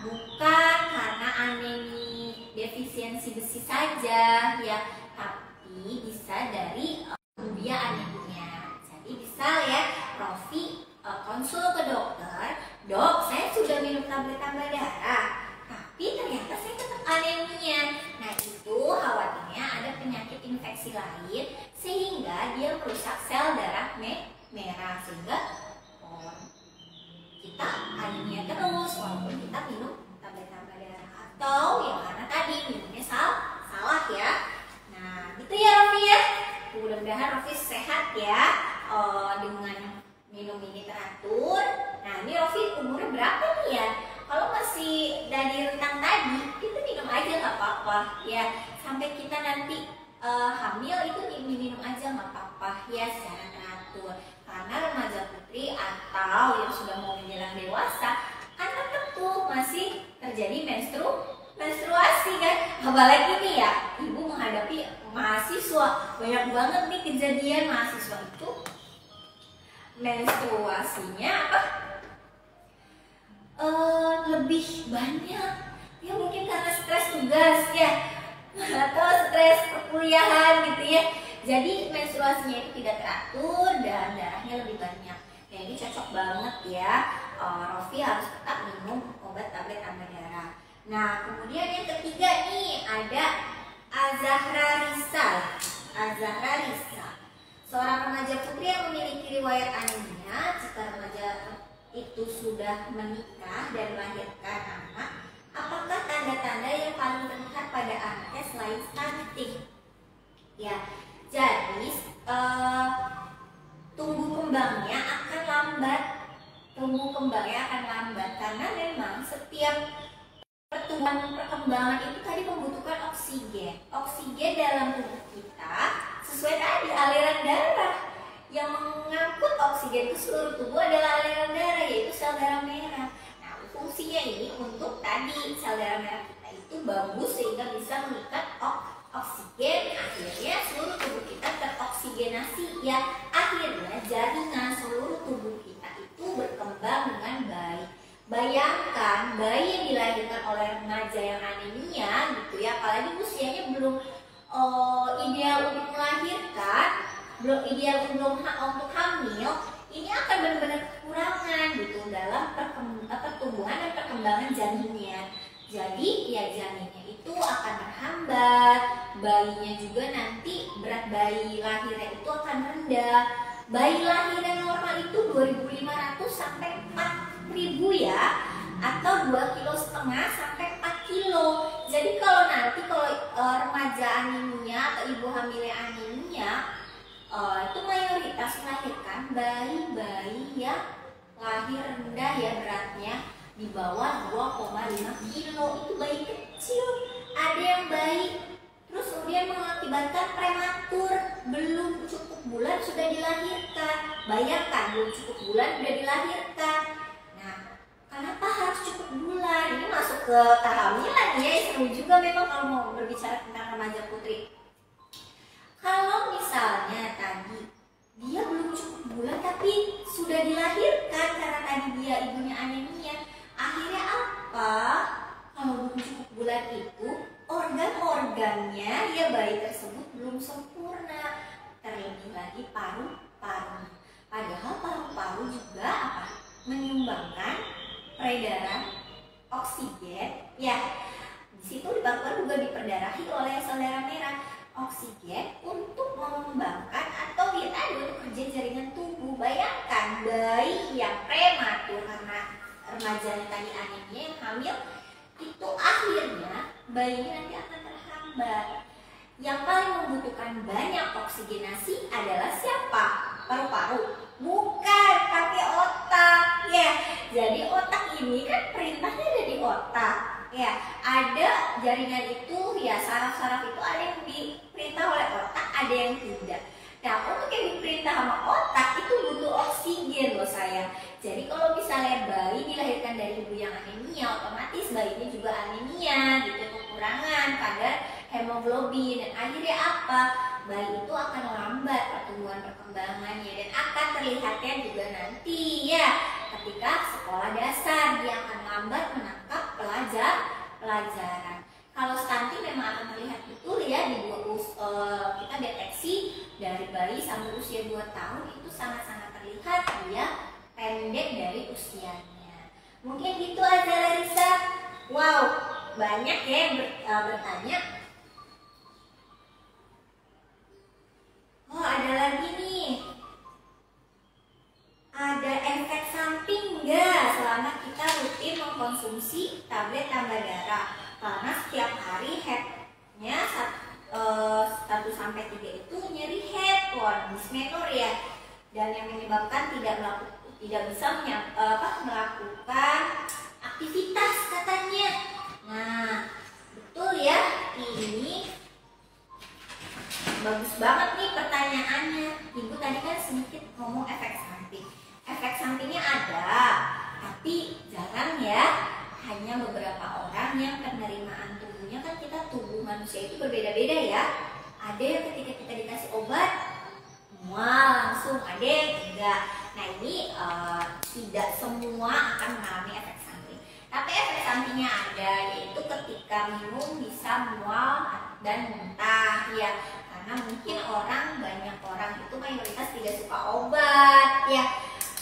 Speaker 1: bukan karena anemia defisiensi besi saja ya, tapi bisa dari dia anemia. Jadi bisa ya Rofi konsul ke dokter, Dok, saya sudah minum tablet tambah darah, tapi ternyata saya tetap anemia. Nah, itu khawatirnya ada penyakit infeksi lain sehingga dia merusak sel darah merah, sehingga kita anemia terus walaupun kita minum tablet tambah darah, atau ya karena tadi minumnya salah ya. Nah, gitu ya Rofi ya. Mudah-mudahan Rofi sehat ya dengan minum ini teratur. Nah, ini Rofi umurnya berapa nih ya? Kalau masih dari rentang tadi, kita minum aja nggak apa-apa ya. Sampai kita nanti hamil itu diminum aja nggak apa-apa ya secara teratur. Karena remaja putri atau yang sudah mau menjelang dewasa, kan tentu masih terjadi menstruasi kan. Apalagi nih ya, ibu menghadapi mahasiswa, banyak banget nih kejadian mahasiswa itu menstruasinya lebih banyak ya, mungkin karena stres tugas ya atau stres perkuliahan gitu ya. Jadi menstruasinya itu tidak teratur dan darahnya lebih banyak. Nah, ini cocok banget ya, Rofi harus tetap minum obat tablet tambah darah. Nah, kemudian yang ketiga nih ada Azahra Risa. Seorang remaja putri yang memiliki riwayat anemia. Jika remaja itu sudah menikah dan melahirkan anak, apakah tanda-tanda yang paling terlihat pada anaknya selain stunting? Ya, jadi tumbuh kembangnya akan lambat karena memang setiap perkembangan itu tadi membutuhkan oksigen. Oksigen dalam tubuh kita sesuai tadi aliran darah. Yang mengangkut oksigen ke seluruh tubuh adalah aliran darah, yaitu sel darah merah. Nah, fungsinya ini untuk tadi sel darah merah kita itu bagus sehingga bisa mengikat oksigen, akhirnya seluruh ideal untuk melahirkan, ideal untuk hamil, ini akan benar-benar kekurangan gitu dalam pertumbuhan dan perkembangan janinnya. Jadi ya janinnya itu akan terhambat, bayinya juga nanti berat bayi lahirnya itu akan rendah. Bayi lahir yang normal itu 2.500 sampai 4.000 ya, atau 2,5 kg sampai 4 kilo. Jadi kalau nanti remaja anemia atau ibu hamil anemia itu mayoritas melahirkan bayi-bayi yang lahir rendah ya beratnya di bawah 2,5 kilo. Itu bayi kecil. Ada yang bayi terus kemudian mengakibatkan prematur, belum cukup bulan sudah dilahirkan. Bayangkan belum cukup bulan sudah dilahirkan. Nah, kenapa harus cukup bulan? Ini masuk ke kehamilan ya, seru juga memang kalau mau berbicara tentang remaja putri. Kalau misalnya tadi dia belum cukup bulan tapi sudah dilahirkan karena tadi dia ibunya anemia, akhirnya apa? Kalau belum cukup bulan itu organ-organnya ya bayi tersebut belum sempurna, terlebih lagi paru-paru. Padahal paru-paru juga apa? Menyumbangkan peredaran oksigen. Ya, di situ di paru-paru juga diperdarahi oleh saudara merah oksigen untuk mengembangkan atau ya tadi untuk kerja jaringan tubuh. Bayangkan bayi yang prematur karena remajanya tadi anemia yang hamil itu akhirnya bayinya nanti akan terhambat. Yang paling membutuhkan banyak oksigenasi adalah siapa? Paru-paru? Bukan, tapi otak ya. Jadi otak ini kan perintahnya ada di otak ya. Ada jaringan itu ya, saraf-saraf itu ada yang diperintah oleh otak, ada yang tidak. Nah, untuk yang diperintah sama otak itu butuh oksigen loh sayang. Jadi kalau misalnya bayi dilahirkan dari ibu yang anemia, otomatis bayinya juga anemia gitu, kekurangan kadar hemoglobin, dan akhirnya apa? Bayi itu akan lambat pertumbuhan perkembangannya dan akan terlihatnya juga nanti ya ketika sekolah dasar dia akan lambat menangkap pelajaran. Kalau stunting memang akan terlihat betul ya di kita deteksi dari bayi sampai usia 2 tahun itu sangat-sangat terlihat dia pendek dari usianya. Mungkin gitu aja Larissa. Wow, banyak ya yang bertanya. Oh, ada lagi nih. Ada efek samping nggak selama kita rutin mengkonsumsi tablet tambah darah? Karena setiap hari headnya 1-3 itu nyeri head, dysmenorrhea ya, dan yang menyebabkan tidak bisa melakukan aktivitas katanya. Nah, betul ya, ini bagus banget nih pertanyaannya. Ibu tadi kan sedikit ngomong efek samping. Efek sampingnya ada, tapi jarang ya. Hanya beberapa orang yang penerimaan tubuhnya, kan kita tubuh manusia itu berbeda-beda ya. Ada yang ketika kita dikasih obat mual langsung, ada yang enggak. Nah ini tidak semua akan mengalami efek samping. Tapi efek sampingnya ada, yaitu ketika minum bisa mual dan muntah ya. Karena mungkin banyak orang itu mayoritas tidak suka obat ya.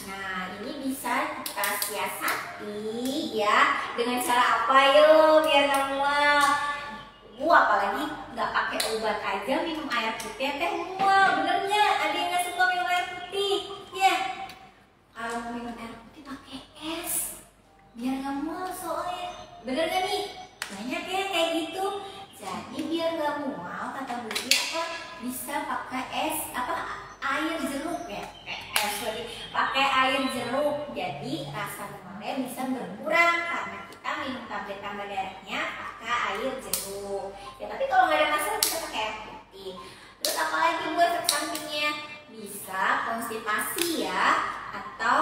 Speaker 1: Nah ini bisa kita siasati ya, dengan cara apa yuk biar gak mual. Apalagi nggak pakai obat aja minum air putih teh mual. Benernya ada yang nggak suka minum air putih ya. Kalau mau minum air putih pakai es biar nggak mual soalnya. Bener gak nih? Banyak ya kayak gitu. Jadi biar nggak mual kata Budi bisa pakai air jeruk ya. Pakai air jeruk. Jadi rasa mualnya bisa berkurang karena kita minum tablet tambah darahnya pakai air jeruk. Ya tapi kalau nggak ada masalah bisa pakai air putih. Terus apalagi buat efek sampingnya? Bisa konstipasi ya, atau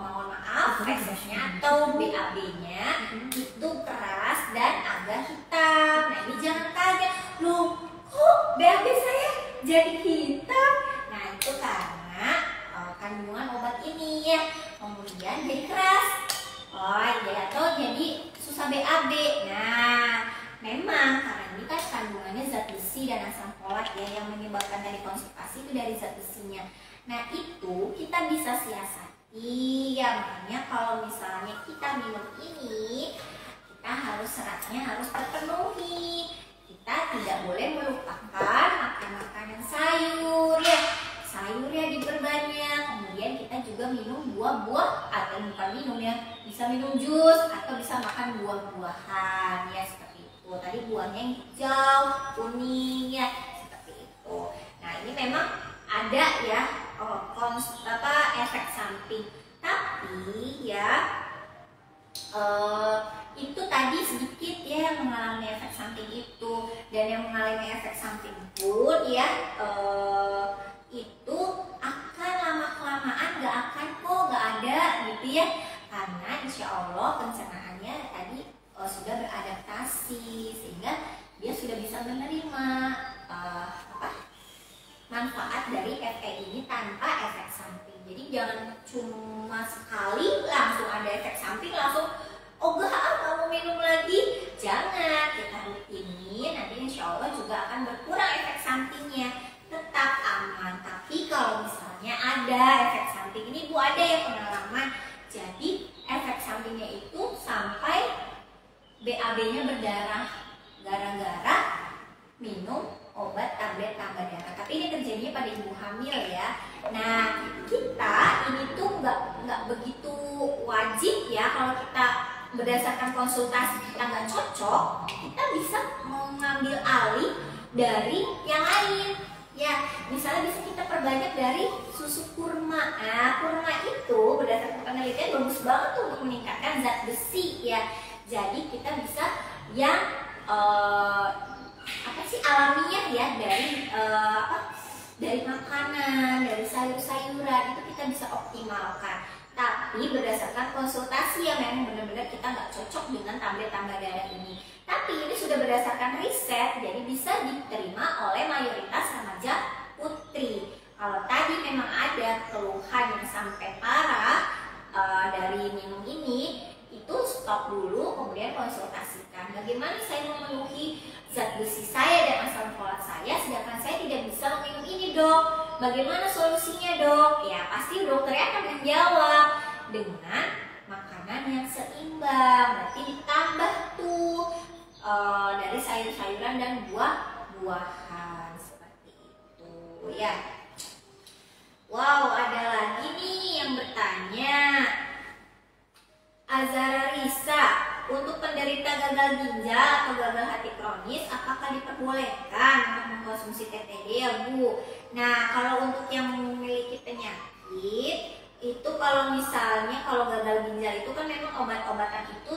Speaker 1: mohon maaf fesnya atau BAB-nya itu keras dan agak hitam. Nah ini jangan kaget, loh kok BAB saya jadi hitam? Nah itu karena kandungan obat ini ya, kemudian jadi keras. Oh ya, atau jadi susah BAB. Nah memang karena ini kan kandungannya zat besi dan asam folat ya, yang menyebabkan tadi konstipasi itu dari zat besinya. Nah itu kita bisa siasati ya, makanya kalau misalnya kita minum ini, kita harus seratnya harus terpenuhi. Kita tidak boleh melupakan makan makanan sayur ya, sayurnya diperbanyak. Kemudian kita juga minum buah-buah, atau bukan minum ya, bisa minum jus atau bisa makan buah-buahan ya, seperti itu. Tadi buahnya yang hijau, kuning ya, seperti itu. Nah ini memang ada ya efek samping, tapi ya itu tadi sedikit ya yang mengalami efek samping itu. Dan yang mengalami efek samping pun ya itu akan lama-kelamaan gak akan gak ada gitu ya, karena insya Allah pencernaannya tadi sudah beradaptasi sehingga dia sudah bisa menerima manfaat dari FE ini tanpa efek samping. Jadi jangan cuma sekali langsung ada efek samping langsung gak mau minum lagi. Jangan, kita rutinin, nanti insya Allah juga akan berkurang efek sampingnya, tetap aman. Tapi kalau misalnya ada efek samping, ini Bu ada ya pengalaman, jadi efek sampingnya itu sampai BAB-nya berdarah gara-gara minum obat tablet tambah darah. Tapi ini terjadinya pada ibu hamil ya. Nah kita ini tuh nggak begitu wajib ya, kalau kita berdasarkan konsultasi kita nggak cocok, kita bisa mengambil alih dari yang lain ya. Misalnya bisa kita perbanyak dari susu kurma. Nah kurma itu berdasarkan penelitian bagus banget tuh untuk meningkatkan zat besi ya. Jadi kita bisa yang alamiah ya, dari makanan, dari sayur-sayuran itu kita bisa optimalkan. Tapi berdasarkan konsultasi yang memang benar-benar kita nggak cocok dengan tablet tambah darah ini. Tapi ini sudah berdasarkan riset, jadi bisa diterima oleh mayoritas remaja putri. Kalau tadi memang ada keluhan yang sampai parah dari minum ini, itu stop dulu, kemudian konsultasikan. Bagaimana saya memenuhi zat besi saya dan asam folat saya, sedangkan saya tidak bisa meminum ini dok? Bagaimana solusinya dok? Ya pasti dokternya akan menjawab dengan makanan yang seimbang. Berarti ditambah tuh dari sayur-sayuran dan buah-buahan, seperti itu ya. Wow, ada lagi nih yang bertanya. Azara Risa, untuk penderita gagal ginjal atau gagal hati kronis, apakah diperbolehkan untuk mengkonsumsi TTD ya Bu? Nah, kalau untuk yang memiliki penyakit, itu kalau misalnya kalau gagal ginjal itu kan memang obat-obatan itu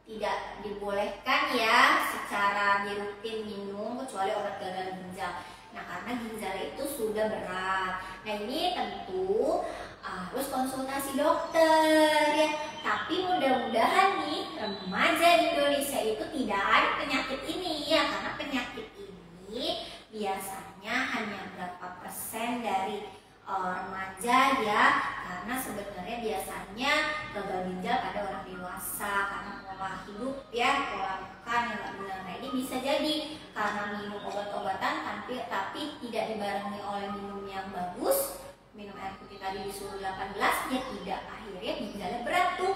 Speaker 1: tidak dibolehkan ya secara dirutin minum, kecuali obat gagal ginjal. Nah, karena ginjal itu sudah berat. Nah, ini tentu harus konsultasi dokter ya. Tapi mudah-mudahan nih remaja di Indonesia itu tidak ada penyakit ini ya, karena penyakit ini biasanya hanya berapa persen dari remaja ya, karena sebenarnya biasanya gagal ginjal pada orang dewasa karena pola hidup ya, pola makan yang nggak benar. Nah ini bisa jadi karena minum obat-obatan tapi tidak dibarengi oleh minum yang bagus, minum air putih tadi disuruh 18 ya tidak, akhirnya ginjalnya berat tuh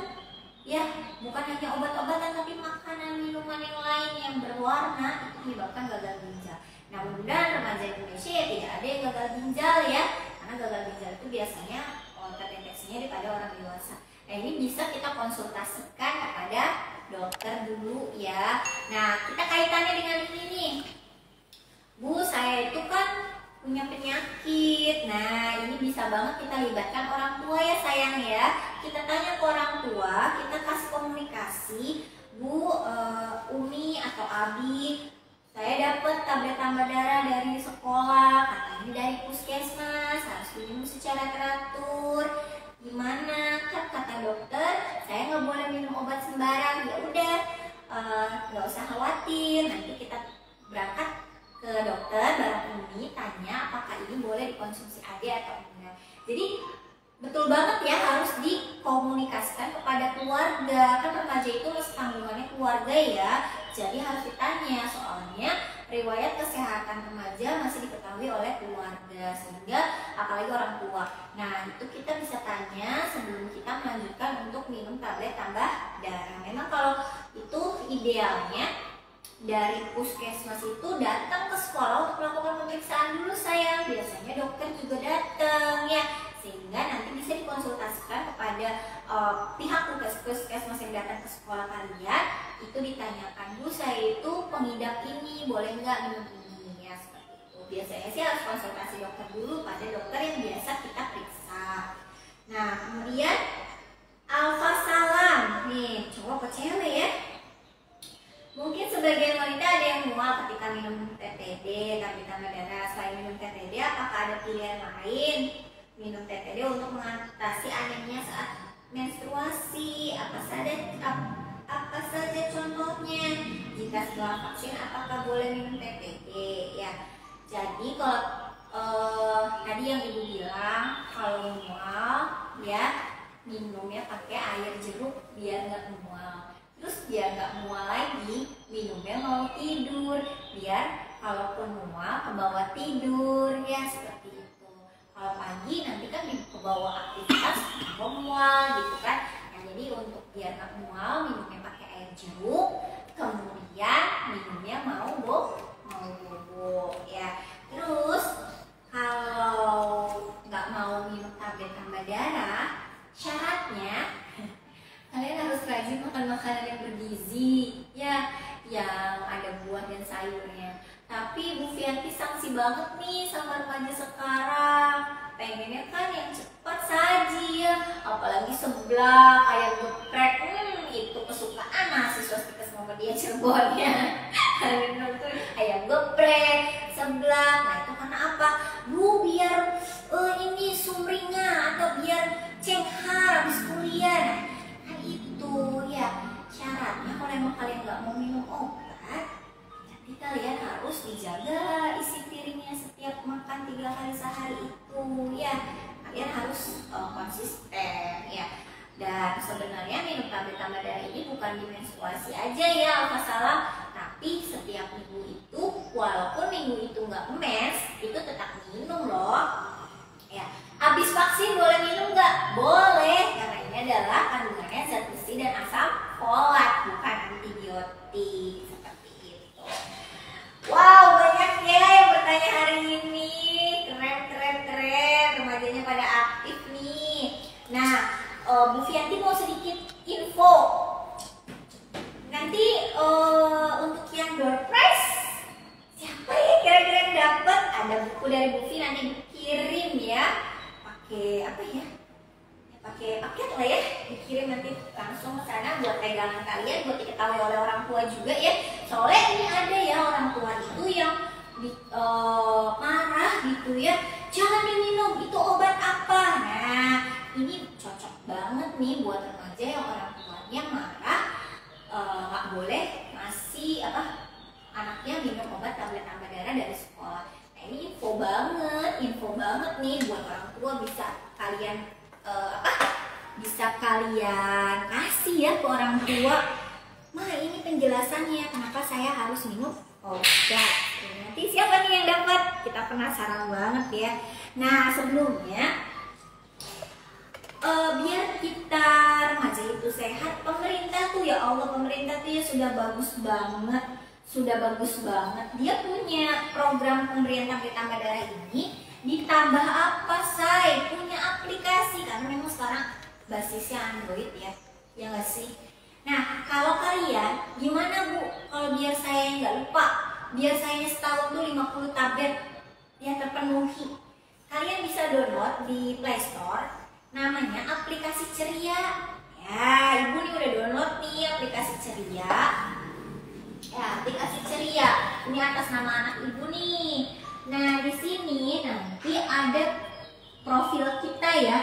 Speaker 1: ya. Bukan hanya obat-obatan tapi makanan, minuman yang lain yang berwarna itu menyebabkan gagal ginjal. Nah mudah-mudahan remaja Indonesia ya tidak ada yang gagal ginjal ya, karena gagal ginjal itu biasanya tendensinya daripada orang dewasa. Nah ini bisa kita konsultasikan kepada dokter dulu ya. Nah kita kaitannya dengan ini nih, Bu saya itu kan punya penyakit. Nah ini bisa banget kita libatkan orang tua ya sayang ya. Kita tanya ke orang tua, kita kasih komunikasi, Bu Umi atau Abi, saya dapat tablet tambah darah dari sekolah, katanya dari puskesmas, harus minum secara teratur. Gimana? Kan kata dokter, saya nggak boleh minum obat sembarang. Ya udah, nggak usah khawatir. Nanti kita berangkat ke dokter bareng Umi, tanya apakah ini boleh dikonsumsi adik atau enggak. Jadi betul banget ya, harus dikomunikasikan kepada keluarga. Kan remaja itu tanggungannya keluarga ya. Jadi harus ditanya, soalnya riwayat kesehatan remaja masih diketahui oleh keluarga, sehingga apalagi orang tua. Nah, itu kita bisa tanya sebelum kita melanjutkan untuk minum tablet tambah darah. Memang kalau itu idealnya dari puskesmas itu datang ke sekolah untuk melakukan pemeriksaan dulu sayang. Biasanya dokter juga datang ya, sehingga nanti bisa dikonsultasikan kepada pihak puskesmas yang datang ke sekolah kalian. Itu ditanyakan, Bu, saya itu pengidap ini, boleh nggak minum ini ya, seperti itu. Biasanya sih harus konsultasi dokter dulu pada dokter yang biasa kita periksa. Nah, kemudian alfa salam nih, cowok atau cewek ya? Mungkin sebagian wanita ada yang mual ketika minum TTD, tablet tambah darah. Selain minum TTD, apakah ada pilihan lain minum TTD untuk mengatasi anemia saat menstruasi? Apa saja contohnya? Jika setelah vaksin, apakah boleh minum TTD? Ya, jadi kalau tadi yang ibu bilang, kalau mual ya minumnya pakai air jeruk biar nggak mual. Terus biar nggak mual lagi, minumnya mau tidur, biar kalaupun mual kebawa tidur ya, seperti itu. Kalau pagi nanti kan kebawa aktivitas mual gitu kan. Nah, jadi untuk biar nggak mual, minumnya pakai air jeruk, kemudian minumnya mau bobo ya. Terus kalau nggak mau minum tablet tambah darah, syaratnya kalian harus rajin makan makanan yang bergizi ya, yang ada buah dan sayurnya. Tapi Bu Fianti sanksi banget nih sama remaja sekarang, pengennya kan yang cepat saji ya, apalagi seblak, ayam geprek, itu kesukaan mahasiswa Stikes Muhammadiyah Cirebon ya. Ayam geprek, seblak, nah itu karena apa? Bu, biar ini sumringah atau biar cenghar habis kuliah. Nah, itu ya syaratnya. Kalau emang kalian nggak mau minum obat, jadi kalian harus dijaga isi piringnya setiap makan 3 kali sehari itu ya. Kalian harus konsisten ya. Dan sebenarnya minum tablet tambah darah ini bukan di menstruasi aja ya alfa salam, tapi setiap minggu itu, walaupun minggu itu nggak mens, itu tetap minum loh ya. Habis vaksin boleh minum nggak? Boleh, karena ini adalah kandungannya zat besi dan asam folat, bukan antibiotik, seperti itu. Wow, banyak ya yang bertanya hari ini. Keren, remajanya pada aktif nih. Nah, Bu Fianti mau sedikit info. Nanti untuk yang door prize, siapa ya kira-kira yang dapat? Ada buku dari Bu Fi, nanti dikirim ya. Pakai apa ya? Pakai paket lah ya, dikirim nanti langsung ke sana buat pegangan kalian, buat diketahui oleh orang tua juga ya. Soalnya ini ada ya orang tua itu yang marah gitu ya, jangan diminum, itu obat apa? Nah, ini cocok banget nih buat remaja yang orang tuanya marah, nggak boleh ngasih anaknya minum obat tablet tambah darah dari sekolah. Nah, ini info banget nih buat orang tua, bisa kalian kasih ya ke orang tua. Ma, ini penjelasannya kenapa saya harus minum obat. Nanti siapa nih yang dapat? Kita penasaran banget ya. Nah, sebelumnya biar kita remaja itu sehat, pemerintah tuh ya Allah, pemerintah tuh ya sudah bagus banget. Dia punya program pemberian tablet tambah darah ini, ditambah apa say? Punya aplikasi, karena memang sekarang basisnya Android ya nggak sih? Nah, kalau kalian gimana Bu? Kalau biar saya nggak lupa, biar saya setahun tuh 50 tablet yang terpenuhi, kalian bisa download di Play Store, namanya aplikasi Ceria. Ya, Ibu nih udah download nih aplikasi Ceria. Ya, aplikasi Ceria. Ini atas nama anak Ibu nih. Nah, di sini nanti ada profil kita ya.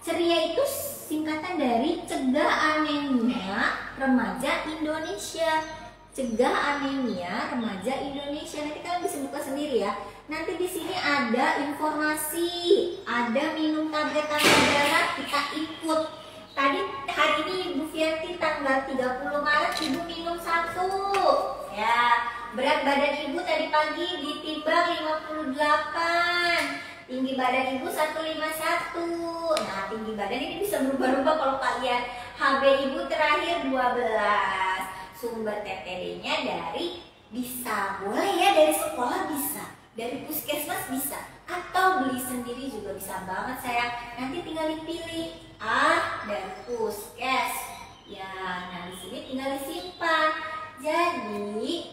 Speaker 1: Ceria itu singkatan dari Cegah Anemia Remaja Indonesia. Cegah Anemia Remaja Indonesia. Nanti kalian bisa buka sendiri ya. Nanti di sini ada informasi, ada minum tablet tambah darah, kita ikut. Tadi hari ini Bu Fianti tanggal 30 Maret Ibu minum 1 ya. berat badan ibu tadi pagi ditimbang 58. Tinggi badan ibu 151. Nah, tinggi badan ini bisa berubah-ubah kalau kalian. HB ibu terakhir 12. Sumber TTD-nya dari bisa, boleh ya, dari sekolah bisa, dari puskesmas bisa, atau beli sendiri juga bisa banget sayang. Nanti tinggal dipilih. Dari puskes. Ya, nah di sini tinggal disimpan. Jadi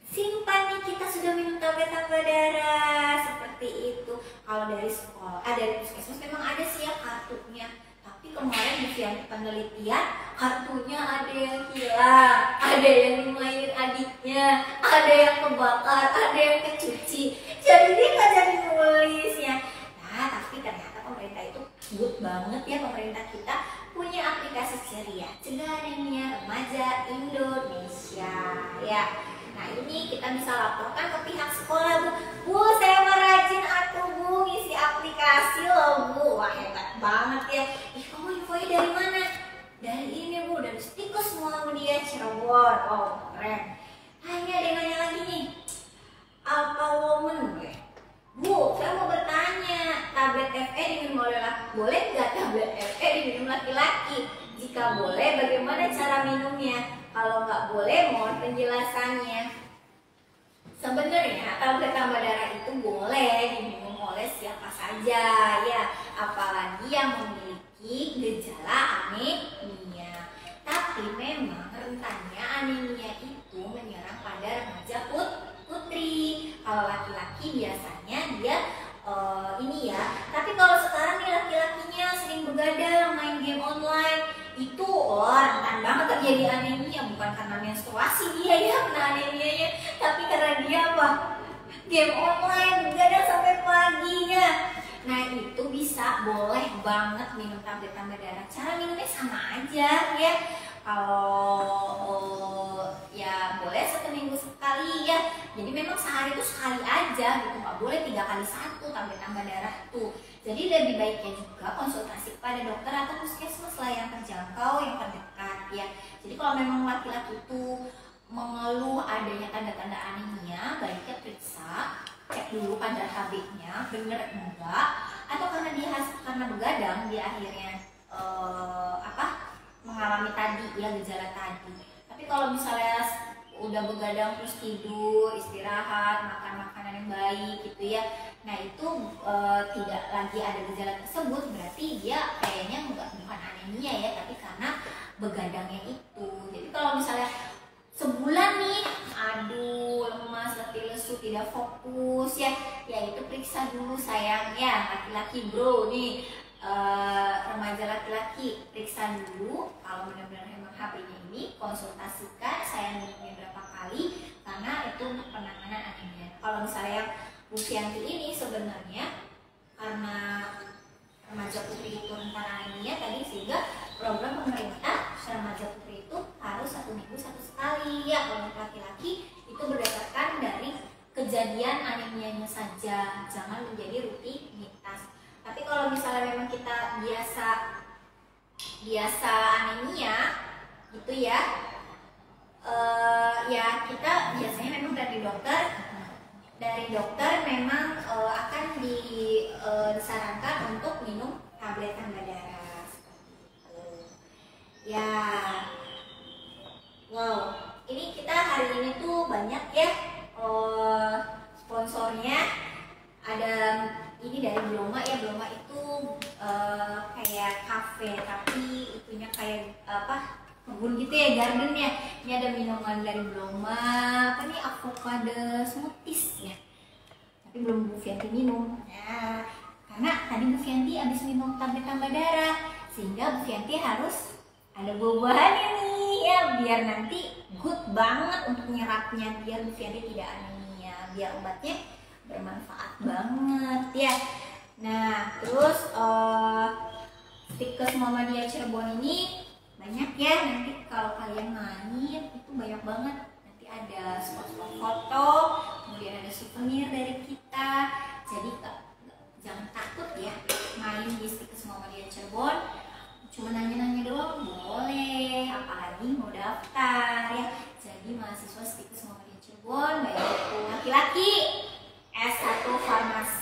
Speaker 1: simpan nih, kita sudah minum tablet tambah darah seperti itu. Kalau dari sekolah, dari puskesmas memang ada sih ya kartunya. Tapi kemarin di penelitian kartunya ada yang hilang, ada yang dimainin adiknya, ada yang kebakar, ada yang kecuci. Jadi dia nggak jadi nulis ya. Nah, tapi ternyata pemerintah itu good banget ya, pemerintah kita punya aplikasi ceria cegah anemia remaja Indonesia ya. Nah, ini kita bisa laporkan ke pihak sekolah, Bu. Bu, saya merajin atuh, Bu, ngisi aplikasi loh, Bu. Wah, hebat banget ya. Kamu infonya dari mana? Dari ini, Bu, dari Stikus Muhammadiyah Cirebon. Oh, keren. Hanya ada yang nanya lagi nih. Apa woman, gue? Bu, saya mau bertanya, tablet FE diminum oleh laki, boleh nggak tablet FE diminum laki-laki? Jika boleh, bagaimana cara minumnya? Kalau nggak boleh, mohon penjelasannya. Sebenarnya tablet tambah darah itu boleh diminum oleh siapa saja ya, apalagi yang memiliki gejala anemia. Tapi memang rentannya anemia itu menyerang pada remaja putri. Kalau laki-laki biasanya dia ini ya. Tapi kalau sekarang nih laki-lakinya sering begadang, main game online, itu rentan banget terjadi anemia. Bukan karena menstruasi dia ya kena anemianya, tapi karena dia apa? Game online, begadang sampai paginya. Nah, itu bisa, boleh banget minum tablet tambah darah. Cara minumnya sama aja ya. Kalau ya boleh 1 minggu sekali ya. Jadi memang sehari itu sekali aja gitu, nggak boleh 3 kali 1 tablet tambah darah tuh. Jadi lebih baiknya juga konsultasi kepada dokter atau puskesmas lah yang terjangkau, yang terdekat ya. Jadi kalau memang laki-laki itu mengeluh adanya tanda-tanda anemia, baiknya periksa, cek dulu kadar HB-nya bener enggak, atau karena dia karena begadang dia akhirnya mengalami tadi ya gejala tadi. Tapi kalau misalnya udah begadang terus tidur, istirahat, makan makanan yang baik gitu ya, nah itu tidak lagi ada gejala tersebut, berarti dia kayaknya bukan anemia ya, tapi karena begadangnya itu. Jadi kalau misalnya sebulan nih, aduh lemas, letih lesu, tidak fokus ya, itu periksa dulu sayang ya, laki-laki bro nih, remaja laki-laki periksa dulu. Kalau benar-benar memang HB-nya ini, konsultasikan saya minumnya berapa kali, karena itu untuk penanganan anemia. Kalau misalnya Bu Fianti ini sebenarnya karena remaja putri itu rentan anemia tadi, sehingga program pemerintah remaja putri itu harus 1 minggu 1 sekali ya. Kalau laki-laki itu berdasarkan dari kejadian anemianya saja, jangan menjadi rutinitas. Tapi kalau misalnya memang kita biasa anemia gitu ya, ya kita biasanya memang dari dokter memang akan disarankan untuk minum tablet tambah darah ya. Wow, ini kita hari ini tuh banyak ya sponsornya. Ada ini dari Bloma ya. Bloma itu kayak kafe, tapi itunya kayak kebun gitu ya, garden ya. Ini ada minuman dari Bloma, apa nih, avocado smoothies ya. Tapi belum Bu Fianti minum ya, karena tadi Bu Fianti habis minum tablet tambah darah, sehingga Bu Fianti harus ada buah-buahannya nih ya, biar nanti good banget untuk nyerapnya, biar Bu Fianti tidak anemia, biar obatnya bermanfaat banget ya. Nah, terus Stikus Muhammadiyah Cirebon ini banyak ya. Nanti kalau kalian main itu banyak banget. Nanti ada spot-spot foto, kemudian ada souvenir dari kita. Jadi jangan takut ya main di Stikus Muhammadiyah Cirebon. Cuma nanya-nanya doang boleh, apalagi mau daftar ya. Jadi mahasiswa Stikus Muhammadiyah Cirebon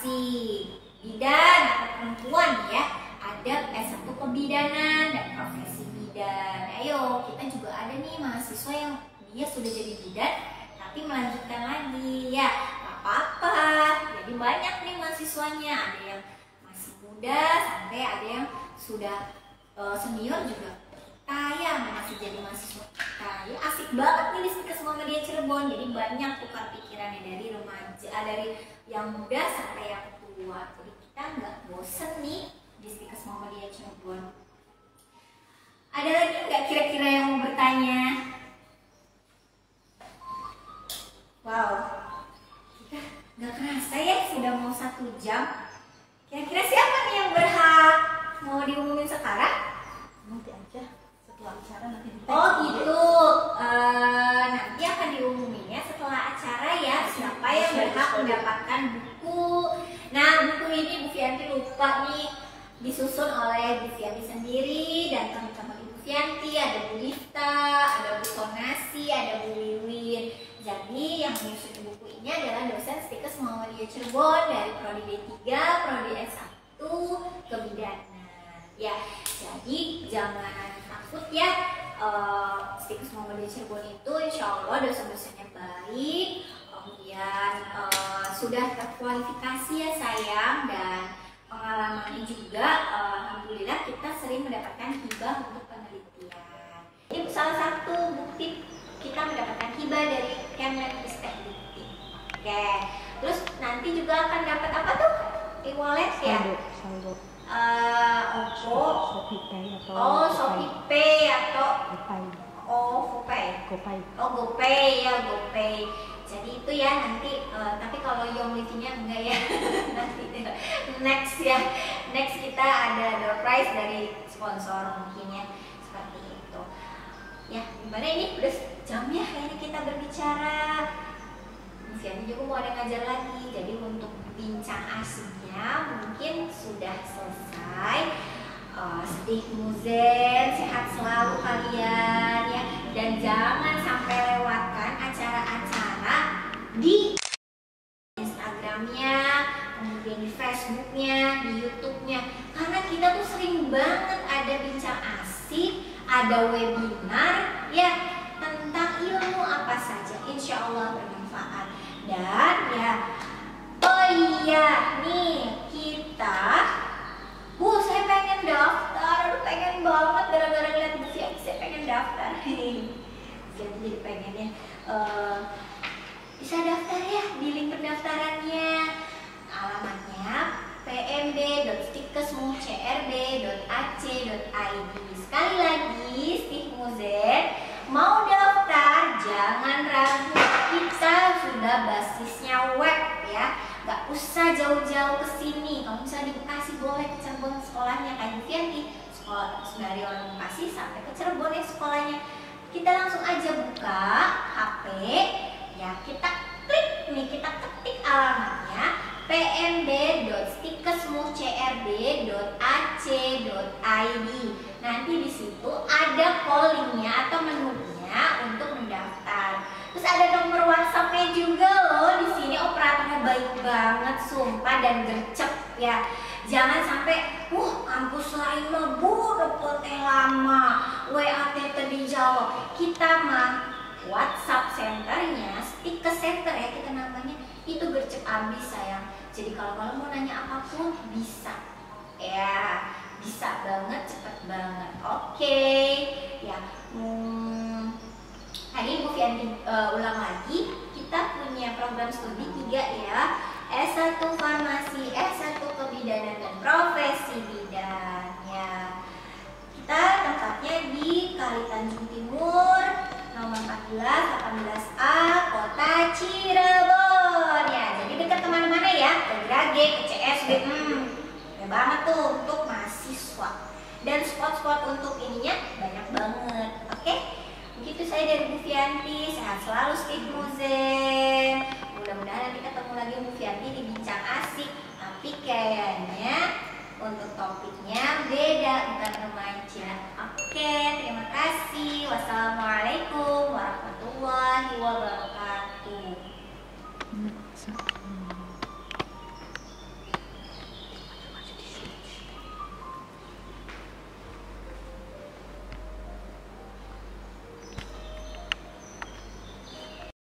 Speaker 1: masih bidan atau perempuan ya, ada S1 kebidanan dan profesi bidan. Ayo, kita juga ada nih mahasiswa yang dia sudah jadi bidan tapi melanjutkan lagi ya, gak apa-apa. Jadi banyak nih mahasiswanya, ada yang masih muda sampai ada yang sudah senior juga. Kita masih jadi mahasiswa kita ya, asik banget nih di Stikes Muhammadiyah Cirebon. Jadi banyak tukar pikirannya dari remaja, dari yang muda sampai yang tua. Jadi kita nggak bosen nih di Stikes Muhammadiyah Cirebon. Ada lagi nggak kira-kira yang mau bertanya? Wow, kita nggak kerasa ya sudah mau 1 jam. Kira-kira siapa nih yang berhak mau diumumin sekarang?
Speaker 2: Nanti aja setelah acara nanti.
Speaker 1: Oh gitu, nanti akan diumuminnya setelah acara ya, siapa yang berhak mendapatkan buku. Nah, buku ini Bu Fianti lupa nih disusun oleh Bu Fianti sendiri dan teman-teman Ibu Fianti, ada Bu Lifta, ada Bu Sonasi, ada Bu Wiwin. Jadi yang menyusun buku ini adalah dosen Stikes Muhammadiyah Cirebon dari Prodi D3, Prodi S1 Kebidanan. Ya, jadi jangan takut ya, Stikes Muhammadiyah Cirebon itu insya Allah dosen-dosennya baik, kemudian sudah terkualifikasi ya sayang, dan pengalamannya juga alhamdulillah kita sering mendapatkan hibah untuk penelitian. Ini salah satu bukti kita mendapatkan hibah dari Kemenristekdikti. Oke, terus nanti juga akan dapat apa tuh? E-wallet ya?
Speaker 2: Saldo.
Speaker 1: ShopeePay atau ShopeePay atau GoPay ya, GoPay. Jadi itu ya nanti, tapi kalau Young Living-nya enggak ya. Nanti next ya, next kita ada door prize dari sponsor mungkin ya, seperti itu. Ya, gimana ini udah jamnya kayaknya kita berbicara. Mungkin juga mau ada ngajar lagi. Jadi untuk bincang asiknya mungkin sudah selesai. Sedih muzen, sehat selalu kalian ya, dan jangan sampai lewatkan acara-acara di Instagramnya, kemudian di Facebooknya, di YouTube-nya, karena kita tuh sering banget ada bincang asik, ada webinar ya tentang ilmu apa saja, insya Allah bermanfaat. Dan ya, oh iya nih kita, Bu, saya pengen daftar, aduh pengen banget gara-gara ngeliat Bu Fianti, saya pengen daftar. Jadi pengennya bisa daftar ya di link pendaftarannya. Alamatnya pmb.stikesmucrb.ac.id. Sekali lagi, Stikmuzen mau daftar jangan ragu, kita sudah basisnya web ya. Gak usah jauh-jauh ke sini. Kalau misalnya di Bekasi boleh ke Cirebon sekolahnya kayak Bu Fianti. Sekolah dari orang Bekasi sampai ke Cirebon ya sekolahnya. Kita langsung aja buka HP ya, kita klik nih, kita ketik alamatnya pmb.stikesmucrb.ac.id. Nanti di situ ada callingnya atau menunya untuk mendaftar. Terus ada nomor WhatsApp-nya juga loh di sini. Operatornya baik banget, sumpah, dan gercep ya. Jangan sampai, kampus lain mah Bu teh lama, WA teh dijawab. Kita mah WhatsApp centernya, Stikes Center ya kita namanya, itu gercep abis sayang. Jadi kalau mau nanya apapun bisa ya, bisa banget, cepet banget. Oke ya. Tadi Bu Fianti ulang lagi, kita punya program studi 3 ya, S1 Farmasi, S1 Kebidanan dan Profesi Bidan ya. Kita tempatnya di Kali Tanjung Timur, nomor 14, 18A, Kota Cirebon ya. Jadi dekat kemana-mana ya, ke Grage, ke CSD, ya banget tuh untuk mahasiswa. Dan spot-spot untuk ininya banyak banget, oke? Begitu saya dari Bu Fianti, sehat selalu Stikmuzen. Mudah-mudahan nanti ketemu lagi Bu Fianti di bincang asik, tapi kayaknya untuk topiknya beda, bukan remaja. Oke, terima kasih. Wassalamualaikum warahmatullahi wabarakatuh.